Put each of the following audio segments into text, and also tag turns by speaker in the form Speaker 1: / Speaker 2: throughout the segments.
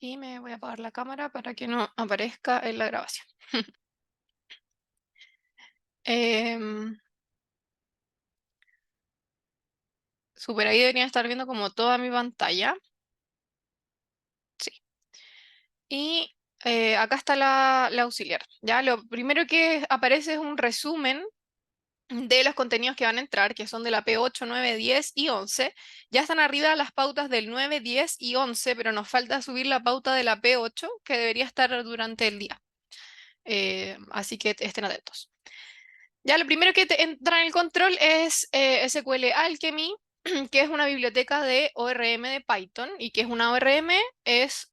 Speaker 1: Y me voy a apagar la cámara para que no aparezca en la grabación. Em, Super, ahí deberían estar viendo como toda mi pantalla. Sí. Y acá está la auxiliar. Ya, lo primero que aparece es un resumen de los contenidos que van a entrar, que son de la P8, 9, 10 y 11. Ya están arriba las pautas del 9, 10 y 11, pero nos falta subir la pauta de la P8, que debería estar durante el día. Así que estén atentos. Ya lo primero que entra en el control es SQL Alchemy, que es una biblioteca de ORM de Python. ¿Y que es una ORM? Es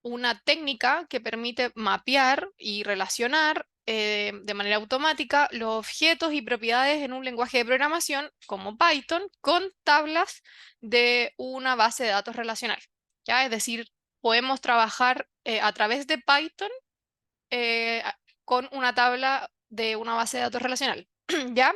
Speaker 1: una técnica que permite mapear y relacionar de manera automática los objetos y propiedades en un lenguaje de programación como Python con tablas de una base de datos relacional. ¿Ya? Es decir, podemos trabajar a través de Python con una tabla de una base de datos relacional. ¿Ya?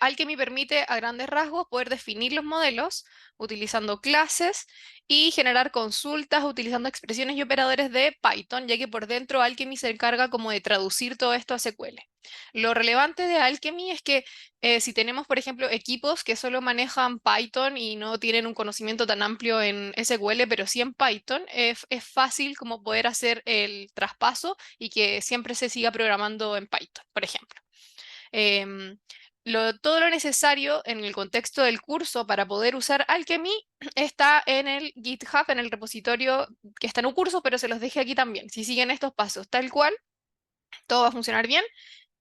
Speaker 1: Alchemy permite a grandes rasgos poder definir los modelos utilizando clases y generar consultas utilizando expresiones y operadores de Python, ya que por dentro Alchemy se encarga como de traducir todo esto a SQL. Lo relevante de Alchemy es que si tenemos, por ejemplo, equipos que solo manejan Python y no tienen un conocimiento tan amplio en SQL, pero sí en Python, es fácil como poder hacer el traspaso y que siempre se siga programando en Python, por ejemplo. Em, todo lo necesario en el contexto del curso para poder usar Alchemy está en el GitHub, en el repositorio que está en un curso, pero se los dejé aquí también. Si siguen estos pasos tal cual, todo va a funcionar bien.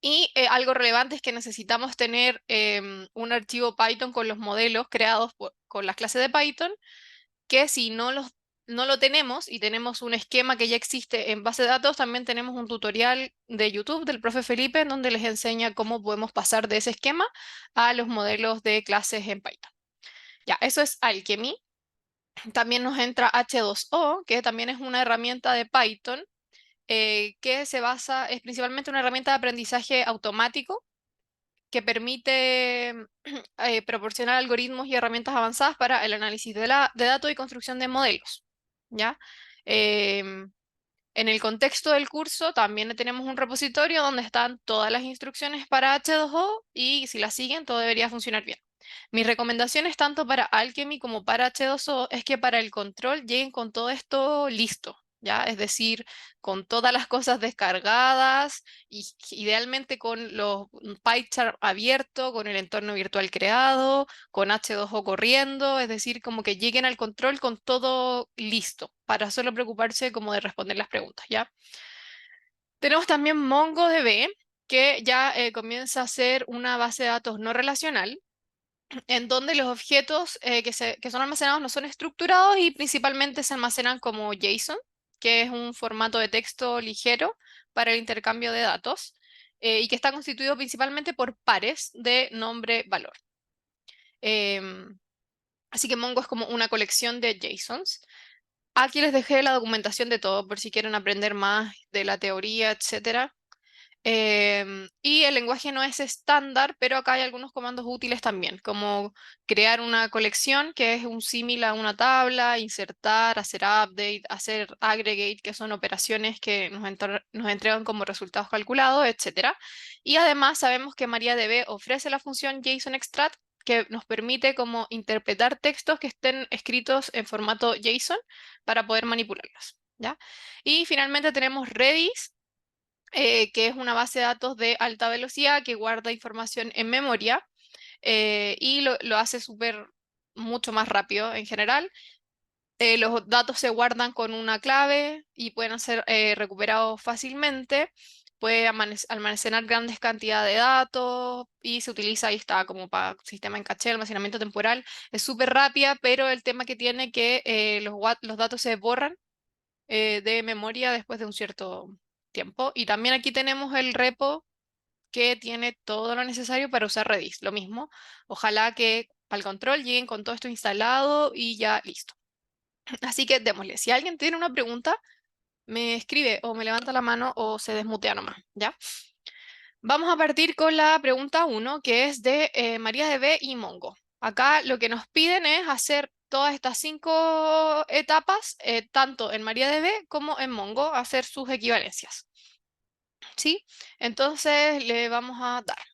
Speaker 1: Y algo relevante es que necesitamos tener un archivo Python con los modelos creados con las clases de Python, que si no lo tenemos y tenemos un esquema que ya existe en base de datos, también tenemos un tutorial de YouTube del profe Felipe en donde les enseña cómo podemos pasar de ese esquema a los modelos de clases en Python. Ya, eso es Alchemy. También nos entra H2O, que también es una herramienta de Python que es principalmente una herramienta de aprendizaje automático que permite proporcionar algoritmos y herramientas avanzadas para el análisis de datos y construcción de modelos. ¿Ya? Em, en el contexto del curso también tenemos un repositorio donde están todas las instrucciones para H2O y si las siguen todo debería funcionar bien. Mis recomendaciones tanto para Alchemy como para H2O es que para el control lleguen con todo esto listo, ¿ya? Es decir, con todas las cosas descargadas y idealmente con los PyCharm abierto, con el entorno virtual creado, con H2O corriendo, es decir, como que lleguen al control con todo listo para solo preocuparse como de responder las preguntas, ¿ya? Tenemos también MongoDB, que ya comienza a ser una base de datos no relacional en donde los objetos que son almacenados no son estructurados y principalmente se almacenan como JSON, que es un formato de texto ligero para el intercambio de datos y que está constituido principalmente por pares de nombre-valor. Em, Así que Mongo es como una colección de JSONs. Aquí les dejé la documentación de todo por si quieren aprender más de la teoría, etcétera. Y el lenguaje no es estándar, pero acá hay algunos comandos útiles también, como crear una colección, que es un símil a una tabla, insertar, hacer update, hacer aggregate, que son operaciones que nos entregan como resultados calculados, etcétera. Y además sabemos que MariaDB ofrece la función JSON Extract, que nos permite como interpretar textos que estén escritos en formato JSON para poder manipularlos, ¿ya? Y finalmente tenemos Redis, que es una base de datos de alta velocidad que guarda información en memoria y lo hace mucho más rápido en general. Los datos se guardan con una clave y pueden ser recuperados fácilmente. Puede almacenar grandes cantidades de datos y se utiliza, ahí está, como para sistema en caché, almacenamiento temporal. Es súper rápida, pero el tema que tiene que los datos se borran de memoria después de un cierto tiempo. Y también aquí tenemos el repo que tiene todo lo necesario para usar Redis. Lo mismo, ojalá que para el control lleguen con todo esto instalado y ya listo. Así que démosle. Si alguien tiene una pregunta, me escribe o me levanta la mano o se desmutea nomás, ¿ya? Vamos a partir con la pregunta 1, que es de MariaDB y Mongo. Acá lo que nos piden es hacer todas estas 5 etapas, tanto en MariaDB como en Mongo, a hacer sus equivalencias. ¿Sí? Entonces le vamos a dar.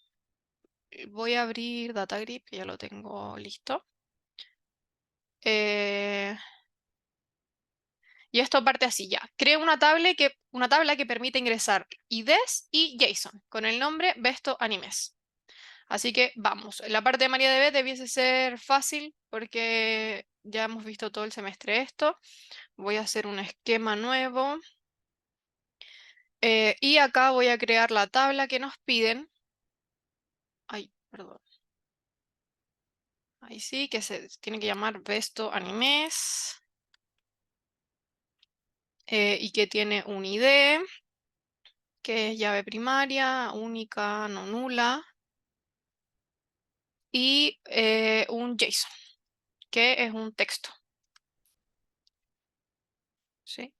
Speaker 1: Voy a abrir DataGrid, que ya lo tengo listo. Y esto parte así ya. Creo una tabla que permite ingresar IDs y JSON con el nombre Besto Animes. Así que vamos. La parte de MariaDB debiese ser fácil porque ya hemos visto todo el semestre esto. Voy a hacer un esquema nuevo. Y acá voy a crear la tabla que nos piden. Ay, perdón. Ahí sí, que se tiene que llamar Besto Animes. Y que tiene un ID, que es llave primaria, única, no nula. Y un JSON, que es un texto. ¿Sí?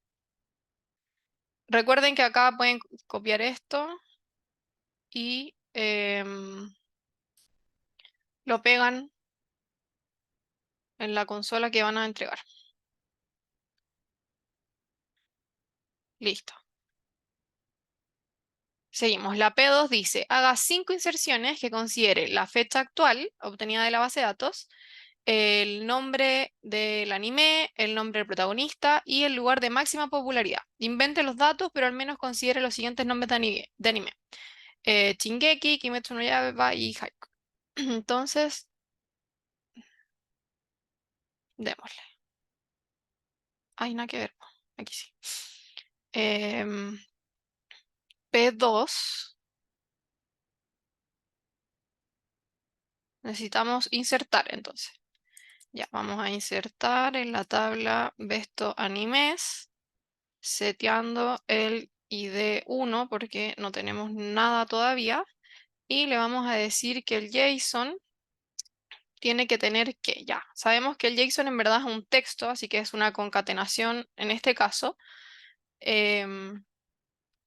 Speaker 1: Recuerden que acá pueden copiar esto y lo pegan en la consola que van a entregar. Listo. Seguimos. La P2 dice, haga 5 inserciones que considere la fecha actual obtenida de la base de datos, el nombre del anime, el nombre del protagonista y el lugar de máxima popularidad. Invente los datos, pero al menos considere los siguientes nombres de anime. Shingeki, Kimetsu no Yaiba y Haikyuu. Entonces, démosle. Ay, nada que ver. Aquí sí. Em, P2. Necesitamos insertar entonces. Ya, vamos a insertar en la tabla Besto Animes, seteando el ID1 porque no tenemos nada todavía. Y le vamos a decir que el JSON tiene que tener que, ya, sabemos que el JSON en verdad es un texto, así que es una concatenación en este caso. Em,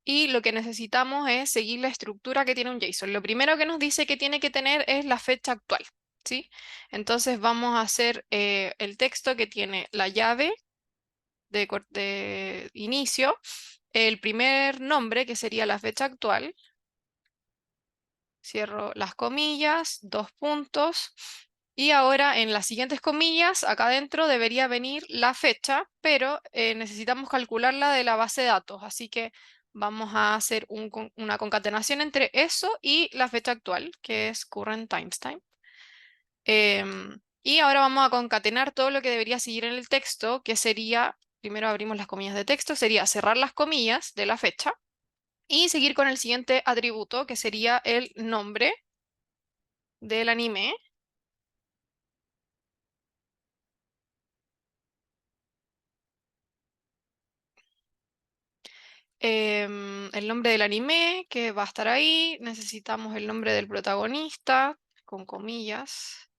Speaker 1: y lo que necesitamos es seguir la estructura que tiene un JSON. Lo primero que nos dice que tiene que tener es la fecha actual, ¿sí? Entonces vamos a hacer el texto que tiene la llave de inicio, el primer nombre, que sería la fecha actual, cierro las comillas, 2 puntos, y ahora en las siguientes comillas, acá adentro debería venir la fecha, pero necesitamos calcularla de la base de datos, así que vamos a hacer una concatenación entre eso y la fecha actual, que es current timestamp. Y ahora vamos a concatenar todo lo que debería seguir en el texto, que sería, primero abrimos las comillas de texto, sería cerrar las comillas de la fecha y seguir con el siguiente atributo, que sería el nombre del anime. El nombre del anime, que va a estar ahí. Necesitamos el nombre del protagonista, con comillas,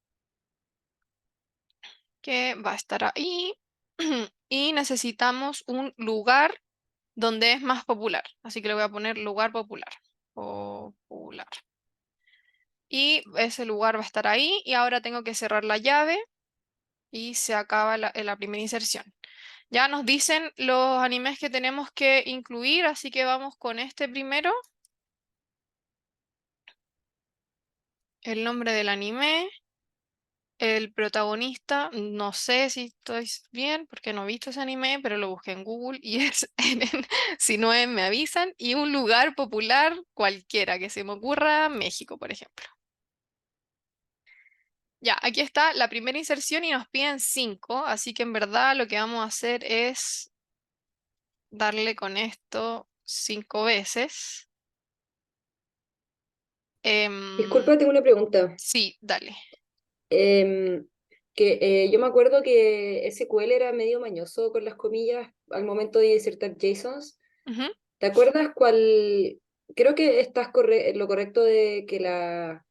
Speaker 1: que va a estar ahí. Y necesitamos un lugar donde es más popular. Así que le voy a poner lugar popular. Popular. Y ese lugar va a estar ahí. Y ahora tengo que cerrar la llave y se acaba la primera inserción. Ya nos dicen los animes que tenemos que incluir, así que vamos con este primero. El nombre del anime, el protagonista, no sé si estoy bien porque no he visto ese anime, pero lo busqué en Google y es si no es, me avisan, y un lugar popular cualquiera que se me ocurra, México, por ejemplo. Ya, aquí está la primera inserción y nos piden 5, así que en verdad lo que vamos a hacer es darle con esto 5 veces.
Speaker 2: Disculpa, tengo una pregunta.
Speaker 1: Sí, dale.
Speaker 2: Em, yo me acuerdo que SQL era medio mañoso con las comillas al momento de insertar JSONs.
Speaker 1: Ujú.
Speaker 2: ¿Te acuerdas cuál? Creo que estás lo correcto de que las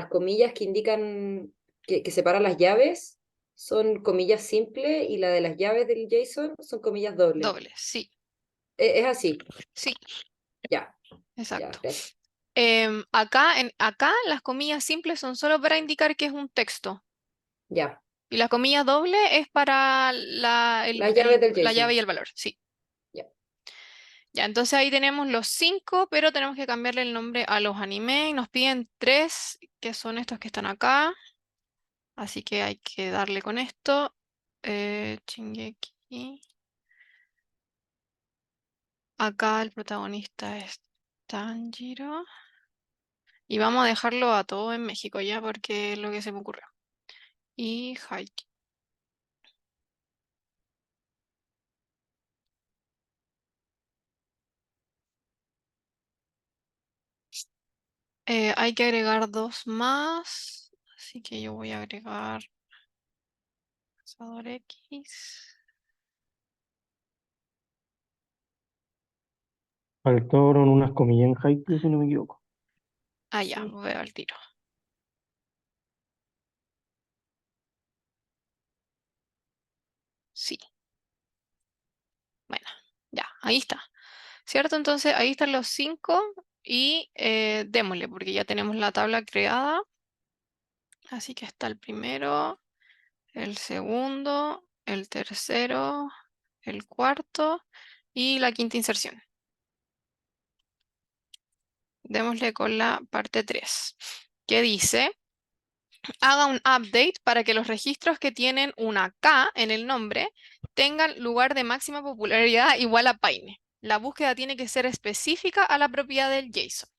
Speaker 2: comillas que indican que separan las llaves son comillas simples y la de las llaves del JSON son comillas dobles.
Speaker 1: Doble, sí,
Speaker 2: Es así.
Speaker 1: sí,
Speaker 2: Ya, ya,
Speaker 1: exacto.
Speaker 2: gracias.
Speaker 1: Acá las comillas simples son solo para indicar que es un texto.
Speaker 2: Ya.
Speaker 1: Y la comilla doble es para
Speaker 2: Las llaves del
Speaker 1: la llave
Speaker 2: JSON.
Speaker 1: y el valor, sí.
Speaker 2: Ya.
Speaker 1: Ya, entonces ahí tenemos los 5, pero tenemos que cambiarle el nombre a los anime y nos piden 3, que son estos que están acá. Así que hay que darle con esto. Shingeki. Acá el protagonista es Tanjiro. Y vamos a dejarlo a todo en México ya, porque es lo que se me ocurrió. Y Haiki. Hay que agregar 2 más. Así que yo voy a agregar Cazador X.
Speaker 3: Faltaron unas comillas en Haikyuu, si no me equivoco.
Speaker 1: Ah, ya,
Speaker 2: Sí.
Speaker 1: voy al tiro. Sí, bueno, ya, ahí está. ¿Cierto? Entonces ahí están los 5 y démosle, porque ya tenemos la tabla creada. Así que está el primero, el segundo, el tercero, el cuarto y la quinta inserción. Démosle con la parte 3, que dice, haga un update para que los registros que tienen una K en el nombre tengan lugar de máxima popularidad igual a Paine. La búsqueda tiene que ser específica a la propiedad del JSON.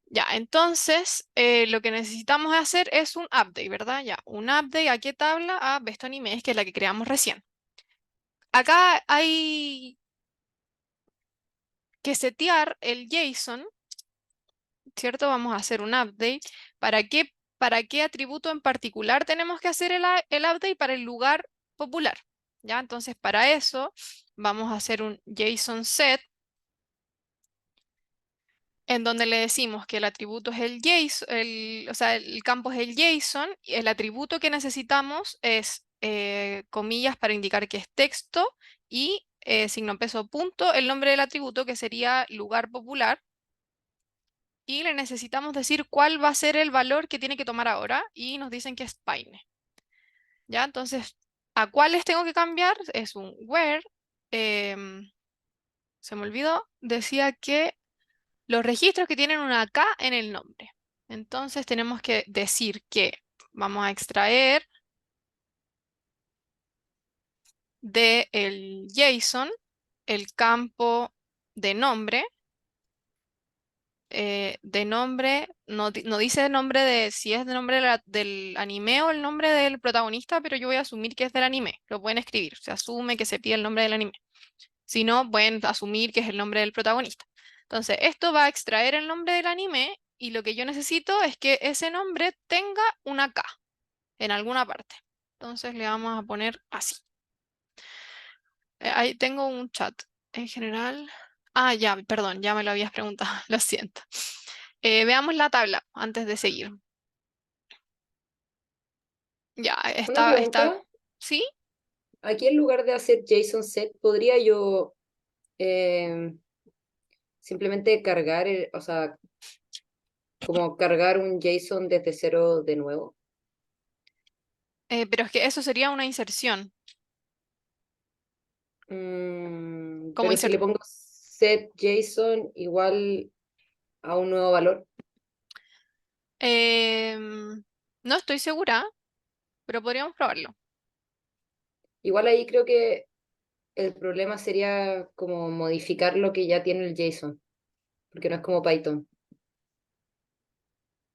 Speaker 1: Ya, entonces lo que necesitamos hacer es un update, ¿verdad? Ya, un update ¿a qué tabla? A Bestonimes, que es la que creamos recién. Acá hay que setear el JSON, ¿cierto? Vamos a hacer un update. Para qué atributo en particular tenemos que hacer el update? Para el lugar popular, ¿ya? Entonces, para eso vamos a hacer un JSON set en donde le decimos que el atributo es el JSON, o sea, el campo es el JSON, y el atributo que necesitamos es comillas para indicar que es texto y signo peso punto, el nombre del atributo que sería lugar popular, y le necesitamos decir cuál va a ser el valor que tiene que tomar ahora, y nos dicen que es Paine. ¿Ya? Entonces, ¿a cuáles tengo que cambiar? Es un where, se me olvidó, decía que los registros que tienen una K en el nombre. Entonces tenemos que decir que vamos a extraer del JSON el campo de nombre. De nombre, no dice nombre de si es de nombre del anime o el nombre del protagonista, pero yo voy a asumir que es del anime. Lo pueden escribir, se asume que se pide el nombre del anime. Si no, pueden asumir que es el nombre del protagonista. Entonces, esto va a extraer el nombre del anime y lo que yo necesito es que ese nombre tenga una K en alguna parte. Entonces le vamos a poner así. Ahí tengo un chat en general. Ah, ya, perdón, ya me lo habías preguntado, lo siento. Veamos la tabla antes de seguir. Ya,
Speaker 2: Una pregunta.
Speaker 1: ¿sí?
Speaker 2: Aquí en lugar de hacer JSON set, ¿podría yo eh, simplemente cargar, o sea, como cargar un JSON desde cero de nuevo?
Speaker 1: Pero es que eso sería una inserción. Como
Speaker 2: Pero si le pongo set JSON igual a un nuevo valor,
Speaker 1: no estoy segura, pero podríamos probarlo.
Speaker 2: igual ahí creo que el problema sería como modificar lo que ya tiene el JSON, porque no es como Python.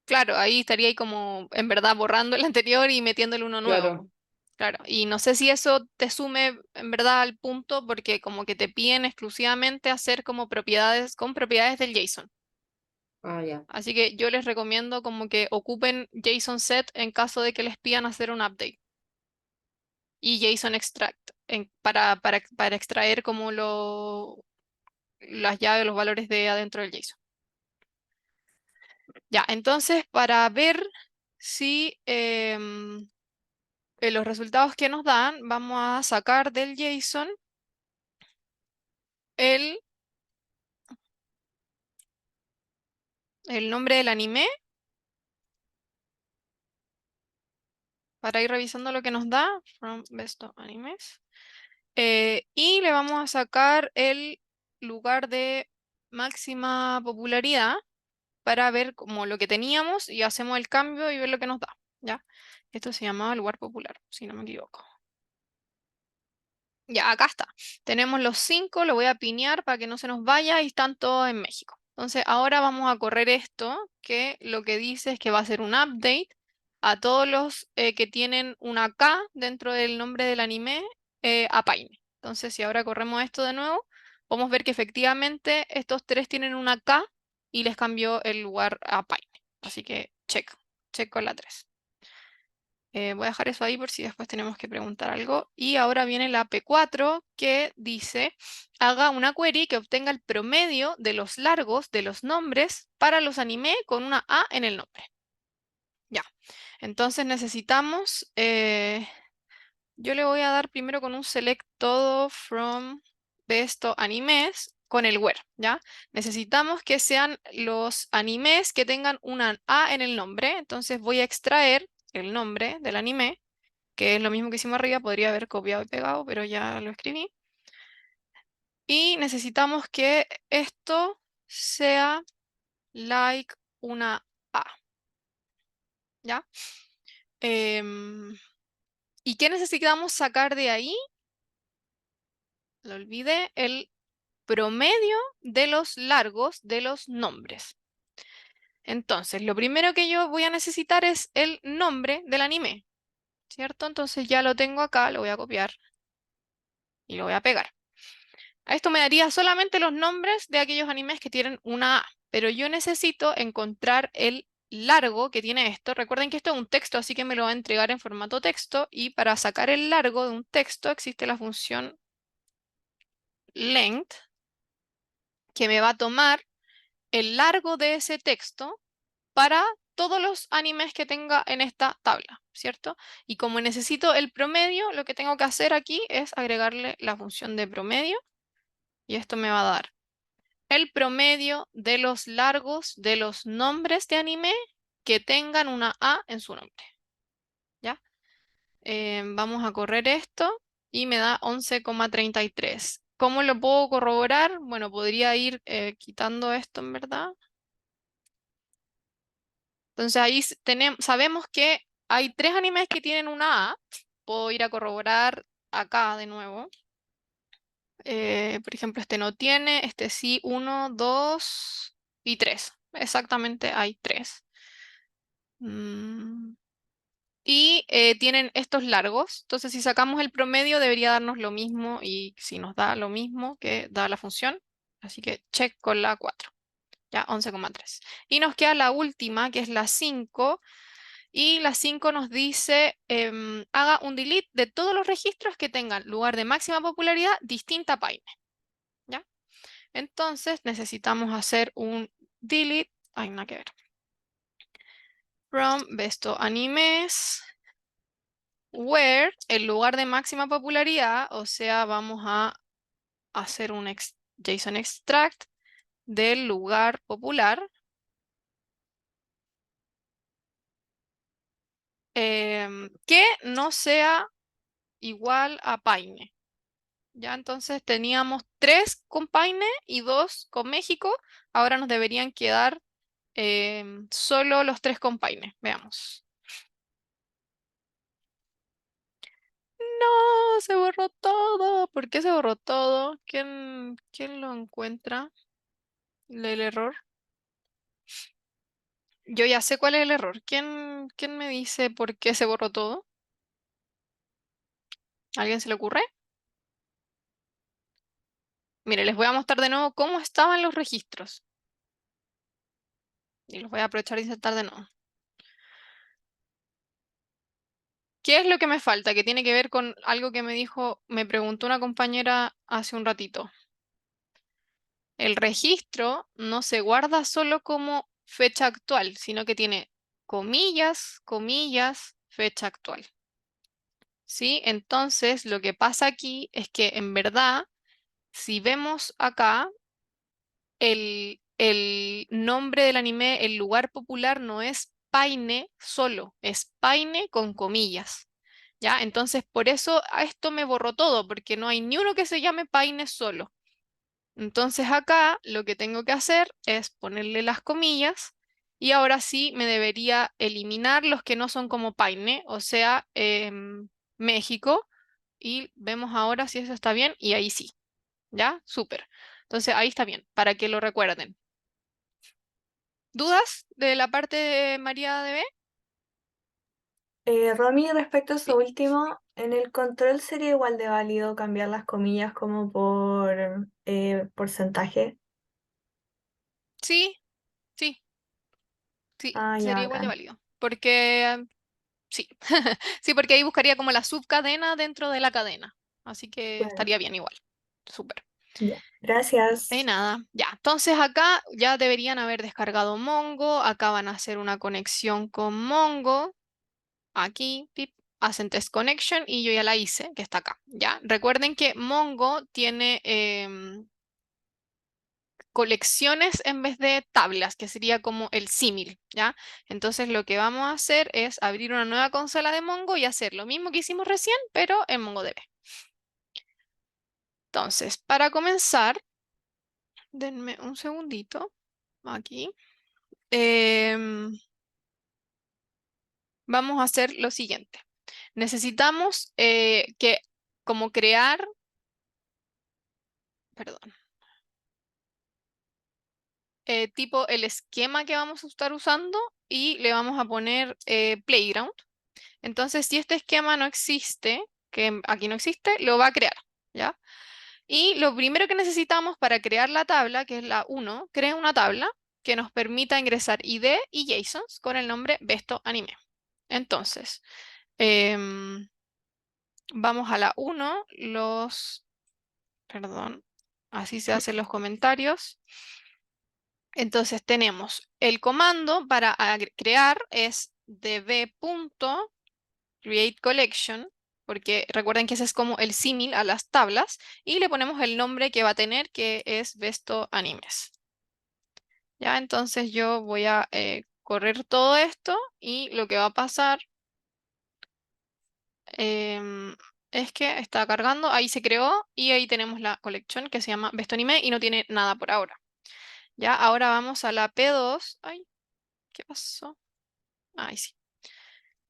Speaker 1: Claro, ahí estaría ahí como en verdad borrando el anterior y metiéndole uno nuevo,
Speaker 2: Claro.
Speaker 1: po. Claro, y no sé si eso te sume en verdad al punto porque como que te piden exclusivamente hacer como propiedades con propiedades del JSON.
Speaker 2: Ah, ya.
Speaker 1: Así que yo les recomiendo como que ocupen JSON set en caso de que les pidan hacer un update y JSON extract para extraer como las llaves, los valores de adentro del JSON. Ya, entonces para ver si los resultados que nos dan, vamos a sacar del JSON el, el nombre del anime para ir revisando lo que nos da. From best of animes. Y le vamos a sacar el lugar de máxima popularidad para ver como lo que teníamos y hacemos el cambio y ver lo que nos da, ¿ya? Esto se llamaba lugar popular, si no me equivoco. Ya, acá está. Tenemos los 5, lo voy a pinear para que no se nos vaya y están todos en México. Entonces ahora vamos a correr esto, que lo que dice es que va a ser un update a todos los que tienen una K dentro del nombre del anime a Paine. Entonces si ahora corremos esto de nuevo, podemos ver que efectivamente estos 3 tienen una K y les cambió el lugar a Paine. Así que check con la 3. Voy a dejar eso ahí por si después tenemos que preguntar algo. Y ahora viene la P4 que dice, haga una query que obtenga el promedio de los largos de los nombres para los anime con una A en el nombre. Ya, entonces necesitamos, yo le voy a dar primero con un select todo from best of animes con el where, ¿ya? Necesitamos que sean los animes que tengan una A en el nombre, entonces voy a extraer el nombre del anime, que es lo mismo que hicimos arriba, podría haber copiado y pegado, pero ya lo escribí. Y necesitamos que esto sea like una A, ¿ya? ¿Y qué necesitamos sacar de ahí? Lo olvidé, el promedio de los largos de los nombres. Entonces, lo primero que yo voy a necesitar es el nombre del anime, ¿cierto? Entonces ya lo tengo acá, lo voy a copiar y lo voy a pegar. A esto me daría solamente los nombres de aquellos animes que tienen una A, pero yo necesito encontrar el largo que tiene esto. Recuerden que esto es un texto, así que me lo va a entregar en formato texto, y para sacar el largo de un texto existe la función length, que me va a tomar el largo de ese texto para todos los animes que tenga en esta tabla, ¿cierto? Y como necesito el promedio, lo que tengo que hacer aquí es agregarle la función de promedio, y esto me va a dar el promedio de los largos de los nombres de anime que tengan una A en su nombre, ¿ya? Vamos a correr esto y me da 11,33. ¿Cómo lo puedo corroborar? Bueno, podría ir quitando esto en verdad. Entonces ahí sabemos que hay 3 animes que tienen una A. Puedo ir a corroborar acá de nuevo. Por ejemplo, este no tiene, este sí, 1, 2 y 3. Exactamente hay 3. Y tienen estos largos. Entonces, si sacamos el promedio, debería darnos lo mismo. Y si nos da lo mismo que da la función, así que check con la 4. Ya, 11,3. Y nos queda la última, que es la 5. Y la 5 nos dice, haga un delete de todos los registros que tengan lugar de máxima popularidad distinta a Paine. ¿Ya? Entonces necesitamos hacer un delete. Ay, nada que ver. From Besto Animes, where el lugar de máxima popularidad, o sea, vamos a hacer un JSON extract del lugar popular. Que no sea igual a Paine. Ya, entonces teníamos 3 con Paine y 2 con México. Ahora nos deberían quedar solo los 3 con Paine. Veamos. No, se borró todo. ¿Por qué se borró todo? ¿Quién lo encuentra? El error. Yo ya sé cuál es el error. ¿Quién me dice por qué se borró todo? ¿Alguien se le ocurre? Mire, les voy a mostrar de nuevo cómo estaban los registros. Y los voy a aprovechar y insertar de nuevo. ¿Qué es lo que me falta? Que tiene que ver con algo que me preguntó una compañera hace un ratito. El registro no se guarda solo como fecha actual, sino que tiene comillas, comillas, fecha actual. ¿Sí? Entonces, lo que pasa aquí es que en verdad, si vemos acá, el nombre del anime, el lugar popular no es Paine solo, es Paine con comillas. ¿Ya? Entonces, por eso a esto me borró todo, porque no hay ni uno que se llame Paine solo. Entonces acá lo que tengo que hacer es ponerle las comillas y ahora sí me debería eliminar los que no son como Paine, o sea, México, y vemos ahora si eso está bien y ahí sí, ¿ya? Súper. Entonces ahí está bien, para que lo recuerden. ¿Dudas de la parte de María DB?
Speaker 4: Romy, respecto a
Speaker 1: Sí,
Speaker 4: eso último, en el control sería igual de válido cambiar las comillas como por porcentaje.
Speaker 1: sí, sí, sí,
Speaker 4: Ah, ya,
Speaker 1: sería igual de
Speaker 4: bacán.
Speaker 1: válido. Porque sí, sí, porque ahí buscaría como la subcadena dentro de la cadena. Así que
Speaker 4: Claro.
Speaker 1: estaría bien igual. Súper.
Speaker 4: Ya.
Speaker 1: De
Speaker 4: Gracias.
Speaker 1: nada. Ya, entonces acá ya deberían haber descargado Mongo. Acá van a hacer una conexión con Mongo. Aquí, pip, hacen test connection y yo ya la hice, que está acá. Ya, recuerden que Mongo tiene colecciones en vez de tablas, que sería como el símil, ¿ya? Entonces lo que vamos a hacer es abrir una nueva consola de Mongo y hacer lo mismo que hicimos recién, pero en MongoDB. Entonces, para comenzar, denme un segundito aquí. Em, Vamos a hacer lo siguiente. Necesitamos que como crear, perdón, tipo el esquema que vamos a estar usando y le vamos a poner playground. Entonces, si este esquema no existe, que aquí no existe, lo va a crear, ¿ya? Y lo primero que necesitamos para crear la tabla, que es la 1, crea una tabla que nos permita ingresar ID y JSONs con el nombre Besto Anime. Entonces, em, vamos a la 1, perdón, así se hacen los comentarios. Entonces tenemos el comando para crear es db.createCollection, porque recuerden que ese es como el símil a las tablas, y le ponemos el nombre que va a tener, que es Besto Animes. Ya, entonces yo voy a correr todo esto y lo que va a pasar em, es que está cargando, ahí se creó y ahí tenemos la colección que se llama Besto Anime y no tiene nada por ahora. Ya, ahora vamos a la P2. Ay, ¿qué pasó? Ahí sí.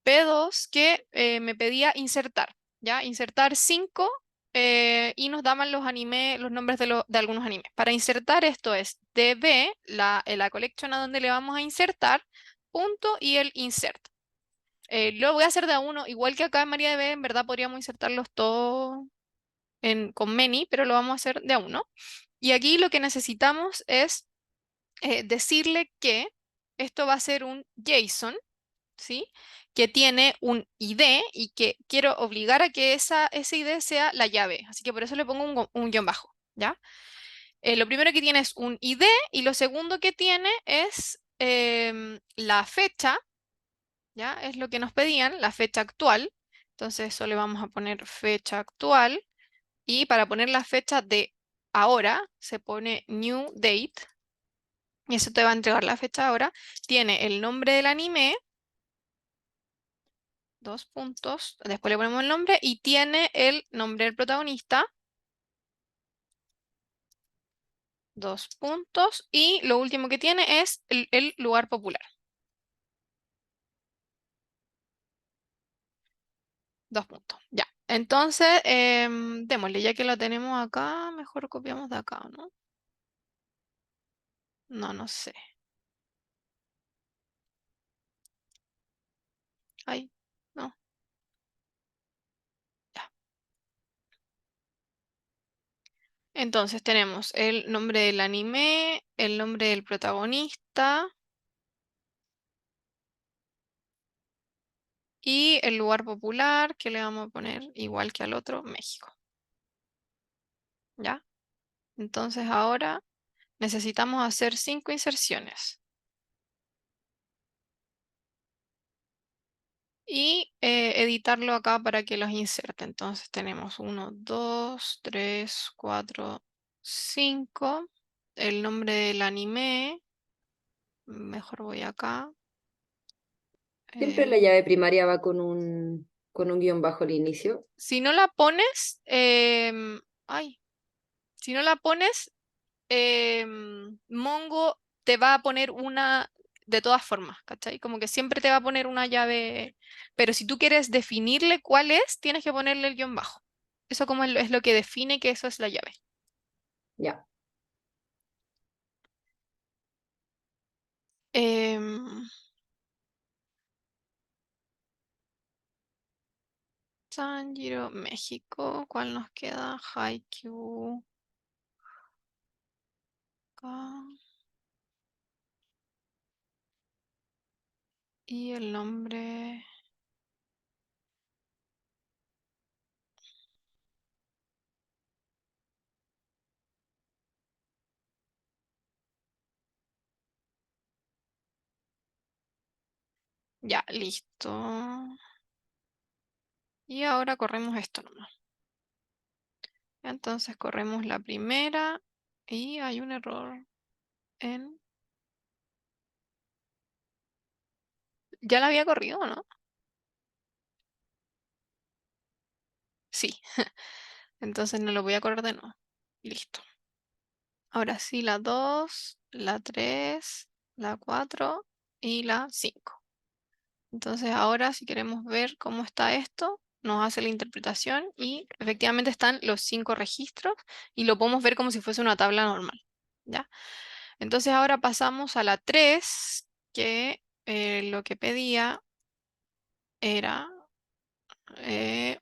Speaker 1: P2 que me pedía insertar, ¿ya? Insertar 5 y nos daban los animes, los nombres de algunos animes. Para insertar esto es db, la colección a donde le vamos a insertar, punto y el insert. Lo voy a hacer de a uno, igual que acá en MariaDB, en verdad podríamos insertarlos todos con many, pero lo vamos a hacer de a uno. Y aquí lo que necesitamos es decirle que esto va a ser un JSON, ¿sí? Que tiene un ID y que quiero obligar a que ese ID sea la llave. Así que por eso le pongo un guión bajo, ¿ya? Lo primero que tiene es un ID y lo segundo que tiene es la fecha, ¿ya? Es lo que nos pedían, la fecha actual. Entonces eso le vamos a poner fecha actual y para poner la fecha de ahora se pone new date y eso te va a entregar la fecha ahora. Tiene el nombre del anime, dos puntos, después le ponemos el nombre y tiene el nombre del protagonista, dos puntos, y lo último que tiene es el lugar popular, dos puntos. Ya, entonces démosle, ya que lo tenemos acá, mejor copiamos de acá, ¿no? No, no sé. Ay, no, ya. Entonces tenemos el nombre del anime, el nombre del protagonista y el lugar popular que le vamos a poner igual que al otro, México. ¿Ya? Entonces ahora necesitamos hacer 5 inserciones y editarlo acá para que los inserte. Entonces tenemos 1, 2, 3, 4, 5. El nombre del anime, mejor voy acá.
Speaker 2: Siempre la
Speaker 1: Eh,
Speaker 2: llave primaria va con un guión bajo al inicio.
Speaker 1: si no la pones, ay, si no la pones, Mongo te va a poner una de todas formas, ¿cachai? Como que siempre te va a poner una llave, pero si tú quieres definirle cuál es, tienes que ponerle el guión bajo. Eso como es lo que define que eso es la llave.
Speaker 2: Ya.
Speaker 1: Em, Sanjiro, México, ¿cuál nos queda? Haikyuu. Acá. Y el nombre. Ya, listo. Y ahora corremos esto nomás. Entonces corremos la primera y hay un error en... Ya la había corrido, ¿no? Sí. Entonces no lo voy a correr de nuevo. Listo. Ahora sí, la 2, la 3, la 4 y la 5. Entonces ahora si queremos ver cómo está esto, nos hace la interpretación y efectivamente están los 5 registros y lo podemos ver como si fuese una tabla normal. ¿Ya? Entonces ahora pasamos a la 3, que lo que pedía era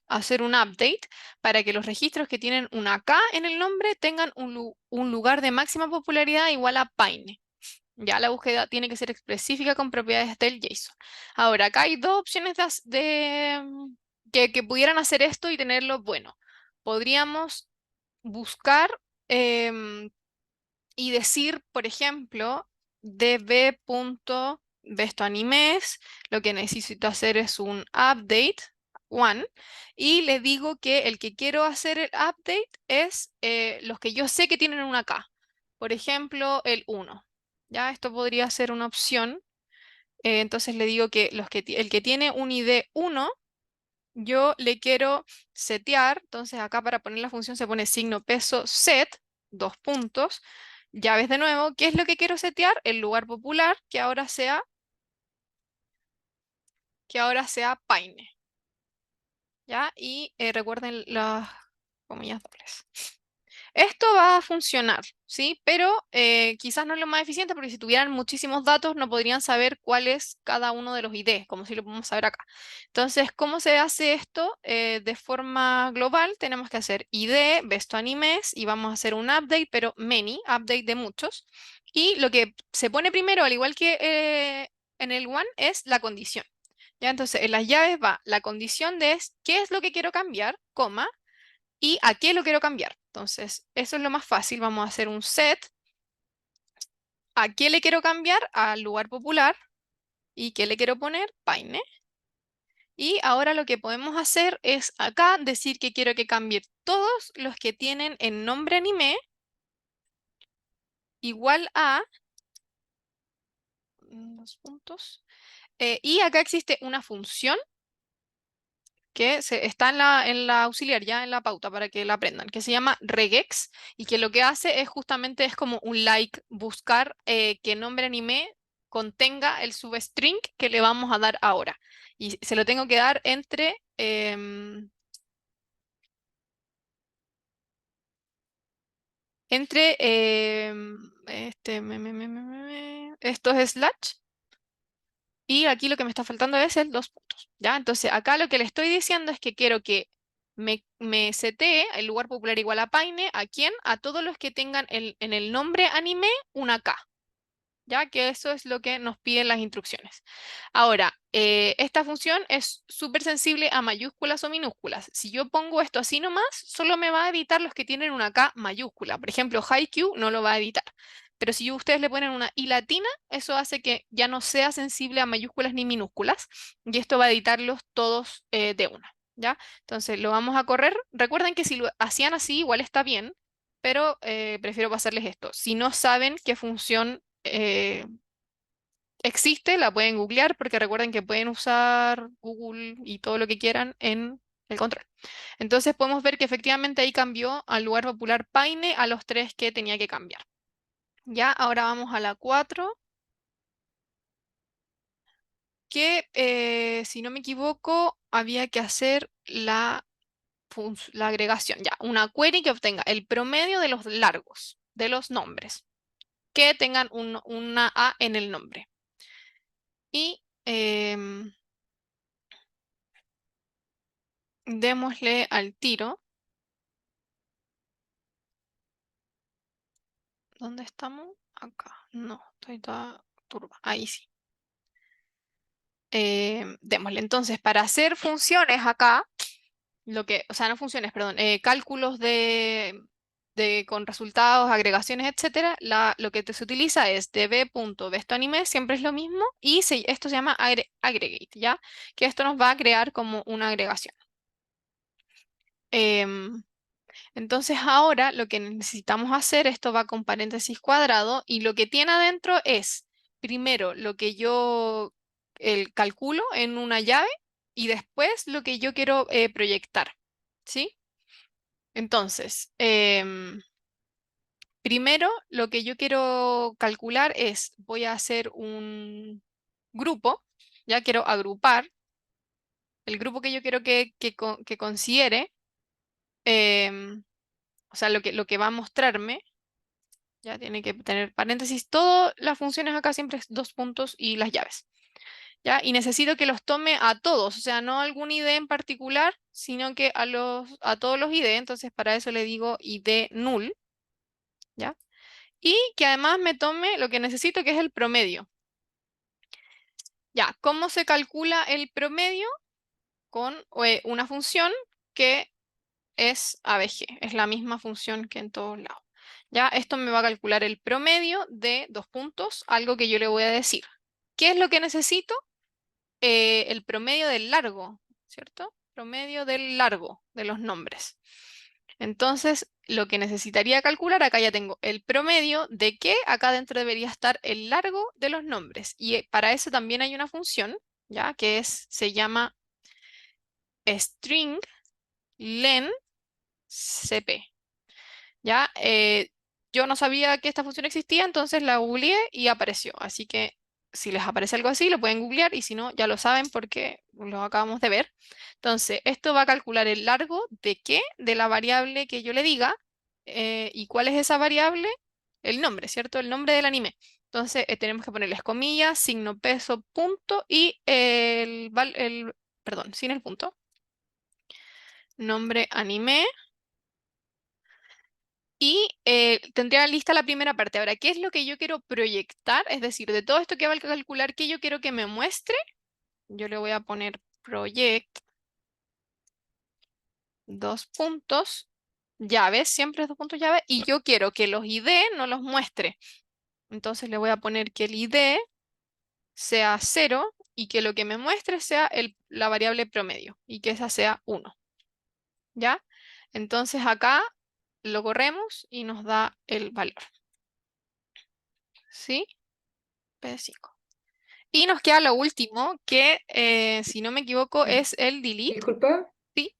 Speaker 1: hacer un update para que los registros que tienen una K en el nombre tengan un lugar de máxima popularidad igual a Paine. Ya la búsqueda tiene que ser específica con propiedades del JSON. Ahora, acá hay dos opciones que pudieran hacer esto y tenerlo bueno. Podríamos buscar em, y decir, por ejemplo, db.bestoanimes, lo que necesito hacer es un update one y le digo que el que quiero hacer el update es los que yo sé que tienen una K. Por ejemplo, el 1. Ya, esto podría ser una opción. Entonces le digo que el que tiene un ID 1, yo le quiero setear. Entonces acá para poner la función se pone signo peso set, dos puntos, llaves de nuevo. ¿Qué es lo que quiero setear? El lugar popular, que ahora sea Paine. ¿Ya? Y recuerden las comillas dobles. Esto va a funcionar, ¿sí? Pero quizás no es lo más eficiente porque si tuvieran muchísimos datos no podrían saber cuál es cada uno de los IDs, como si lo podemos saber acá. Entonces, ¿cómo se hace esto? De forma global tenemos que hacer ID, Besto Animes y vamos a hacer un update, pero many, update de muchos. Y lo que se pone primero, al igual que en el one, es la condición. ¿Ya? Entonces, en las llaves va la condición de qué es lo que quiero cambiar, coma, y a qué lo quiero cambiar. Entonces, eso es lo más fácil. Vamos a hacer un set. ¿A qué le quiero cambiar? Al lugar popular. ¿Y qué le quiero poner? Paine. Y ahora lo que podemos hacer es acá decir que quiero que cambie todos los que tienen el nombre anime igual a... Dos puntos. Y acá existe una función que está en la auxiliar, ya en la pauta para que la aprendan, que se llama regex y que lo que hace es justamente es como un like, buscar que nombre anime contenga el substring que le vamos a dar ahora. Y se lo tengo que dar entre estos slash. Y aquí lo que me está faltando es el dos puntos, ¿ya? Entonces acá lo que le estoy diciendo es que quiero que me setee el lugar popular igual a Paine. ¿A quién? A todos los que tengan en el nombre anime una K, ¿ya? Que eso es lo que nos piden las instrucciones. Ahora, esta función es súper sensible a mayúsculas o minúsculas. Si yo pongo esto así nomás, solo me va a editar los que tienen una K mayúscula. Por ejemplo, Haikyuu no lo va a editar. Pero si ustedes le ponen una I latina, eso hace que ya no sea sensible a mayúsculas ni minúsculas. Y esto va a editarlos todos de una, ¿ya? Entonces lo vamos a correr. Recuerden que si lo hacían así, igual está bien, pero prefiero pasarles esto. Si no saben qué función existe, la pueden googlear porque recuerden que pueden usar Google y todo lo que quieran en el control. Entonces podemos ver que efectivamente ahí cambió al lugar popular Paine a los 3 que tenía que cambiar. Ya, ahora vamos a la 4, que si no me equivoco había que hacer la agregación, ya, una query que obtenga el promedio de los largos de los nombres, que tengan una A en el nombre. Y démosle al tiro. ¿Dónde estamos? Acá. No, estoy toda turba. Ahí sí. Démosle. Entonces, para hacer funciones acá, o sea, no funciones, perdón, cálculos con resultados, agregaciones, etcétera, lo que se utiliza es db.vestoanime, siempre es lo mismo, y esto se llama aggregate, ¿ya? Que esto nos va a crear como una agregación. Em, entonces ahora lo que necesitamos hacer, esto va con paréntesis cuadrado, y lo que tiene adentro es, primero, lo que yo el calculo en una llave, y después lo que yo quiero proyectar, ¿sí? Entonces, primero lo que yo quiero calcular es, voy a hacer un grupo, ya quiero agrupar el grupo que yo quiero que considere, em, o sea, lo que va a mostrarme, ya tiene que tener paréntesis, todas las funciones acá siempre es 2 puntos y las llaves, ¿ya? Y necesito que los tome a todos, o sea, no algún ID en particular, sino que a todos los ID, entonces para eso le digo ID null, ¿ya? Y que además me tome lo que necesito, que es el promedio. Ya, ¿cómo se calcula el promedio? Con una función que es ABG, es la misma función que en todos lados. Ya, esto me va a calcular el promedio de 2 puntos, algo que yo le voy a decir. ¿Qué es lo que necesito? El promedio del largo, ¿cierto? Promedio del largo de los nombres. Entonces, lo que necesitaría calcular, acá ya tengo el promedio de que acá dentro debería estar el largo de los nombres. Y para eso también hay una función, ¿ya? Que se llama string len cp. ¿Ya? Yo no sabía que esta función existía, entonces la googleé y apareció. Así que si les aparece algo así, lo pueden googlear y si no, ya lo saben porque lo acabamos de ver. Entonces, esto va a calcular el largo de qué, de la variable que yo le diga. ¿Y cuál es esa variable? El nombre, ¿cierto? El nombre del anime. Entonces, tenemos que ponerles comillas, signo peso, punto y perdón, sin el punto. Nombre anime. Y tendría lista la primera parte. Ahora, ¿qué es lo que yo quiero proyectar? Es decir, de todo esto que va a calcular, ¿qué yo quiero que me muestre? Yo le voy a poner project, 2 puntos, llaves, siempre es 2 puntos llave, y yo quiero que los ID no los muestre. Entonces le voy a poner que el ID sea 0 y que lo que me muestre sea la variable promedio y que esa sea 1. ¿Ya? Entonces acá lo corremos y nos da el valor. ¿Sí? P5. Y nos queda lo último, que si no me equivoco es el delete.
Speaker 2: Disculpa,
Speaker 1: Sí,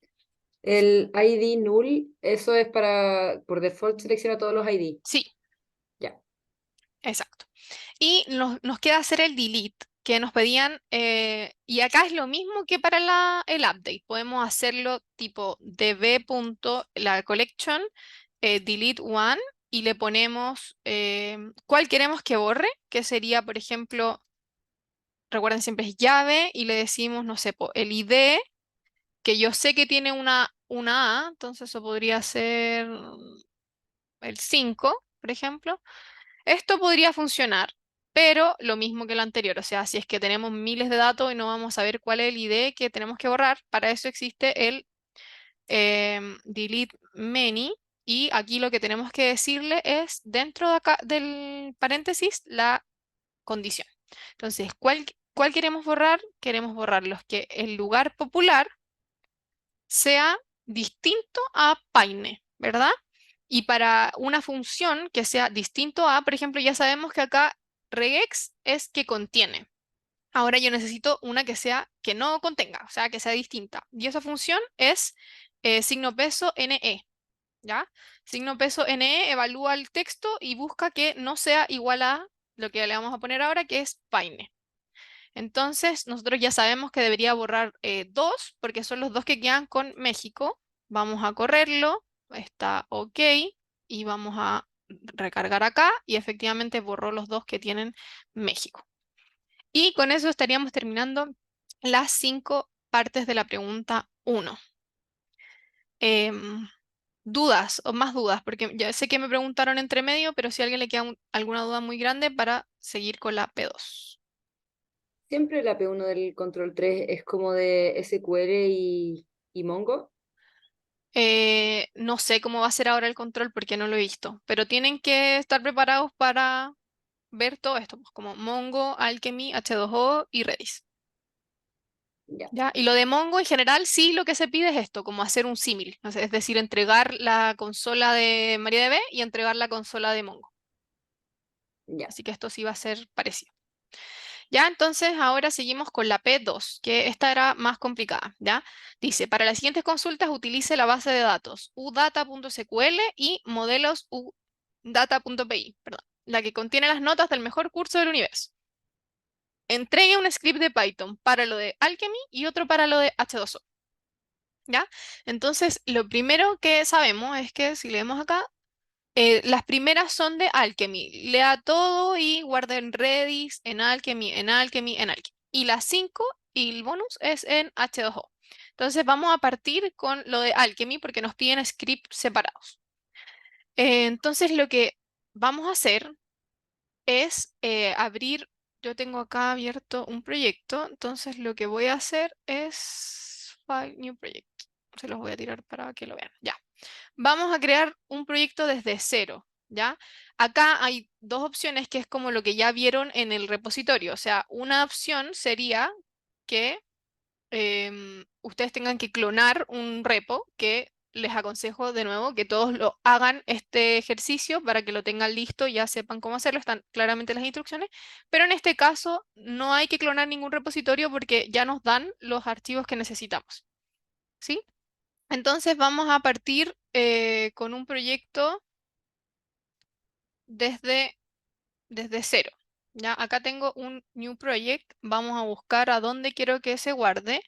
Speaker 2: el ID null, eso es por default selecciona todos los ID.
Speaker 1: sí,
Speaker 2: Ya.
Speaker 1: exacto. Y nos queda hacer el delete, que nos pedían, y acá es lo mismo que para el update. Podemos hacerlo tipo db.la collection, delete one, y le ponemos cuál queremos que borre, que sería, por ejemplo, recuerden siempre es llave, y le decimos, no sé, el ID, que yo sé que tiene una A, entonces eso podría ser el 5, por ejemplo. Esto podría funcionar, pero lo mismo que lo anterior, o sea, si es que tenemos miles de datos y no vamos a ver cuál es el ID que tenemos que borrar, para eso existe el delete many, y aquí lo que tenemos que decirle es dentro de acá del paréntesis la condición. Entonces, ¿cuál queremos borrar? Queremos borrar los que el lugar popular sea distinto a Paine, ¿verdad? Y para una función que sea distinto a, por ejemplo, ya sabemos que acá regex es que contiene. Ahora yo necesito una que no contenga, o sea, que sea distinta. Y esa función es signo peso NE, ¿ya? Signo peso NE evalúa el texto y busca que no sea igual a lo que le vamos a poner ahora, que es paine. Entonces, nosotros ya sabemos que debería borrar 2, porque son los dos que quedan con México. Vamos a correrlo, está OK, y vamos a recargar acá, y efectivamente borró los dos que tienen México. Y con eso estaríamos terminando las 5 partes de la pregunta 1. Dudas o más dudas, porque ya sé que me preguntaron entre medio, pero si a alguien le queda alguna duda muy grande para seguir con la P2.
Speaker 2: Siempre la P1 del control 3 es como de SQL y Mongo.
Speaker 1: No sé cómo va a ser ahora el control porque no lo he visto, pero tienen que estar preparados para ver todo esto, pues, como Mongo, Alchemy, H2O y Redis.
Speaker 2: Ya,
Speaker 1: ¿Ya? Y lo de Mongo en general, sí, lo que se pide es esto, como hacer un símil, es decir, entregar la consola de MariaDB y entregar la consola de Mongo.
Speaker 2: ya.
Speaker 1: Así que esto sí va a ser parecido. Ya, entonces ahora seguimos con la P2, que esta era más complicada, ¿ya? Dice, para las siguientes consultas utilice la base de datos udata.sql y modelos udata.pi, perdón, la que contiene las notas del mejor curso del universo. Entregue un script de Python para lo de Alchemy y otro para lo de H2O. ¿Ya? Entonces, lo primero que sabemos es que si leemos acá, las primeras son de Alchemy. Lea todo y guarde en Redis, en Alchemy, en Alchemy, en Alchemy. Y las 5 y el bonus es en H2O. Entonces, vamos a partir con lo de Alchemy porque nos piden scripts separados. Entonces, lo que vamos a hacer es abrir, yo tengo acá abierto un proyecto, entonces lo que voy a hacer es File New Project. Se los voy a tirar para que lo vean. Ya. Vamos a crear un proyecto desde cero, ¿ya? Acá hay dos opciones que es como lo que ya vieron en el repositorio. O sea, una opción sería que ustedes tengan que clonar un repo que les aconsejo de nuevo que todos lo hagan este ejercicio para que lo tengan listo y ya sepan cómo hacerlo, están claramente las instrucciones, pero en este caso no hay que clonar ningún repositorio porque ya nos dan los archivos que necesitamos, ¿sí? Entonces vamos a partir con un proyecto desde, desde cero. Ya, acá tengo un new project, vamos a buscar a dónde quiero que se guarde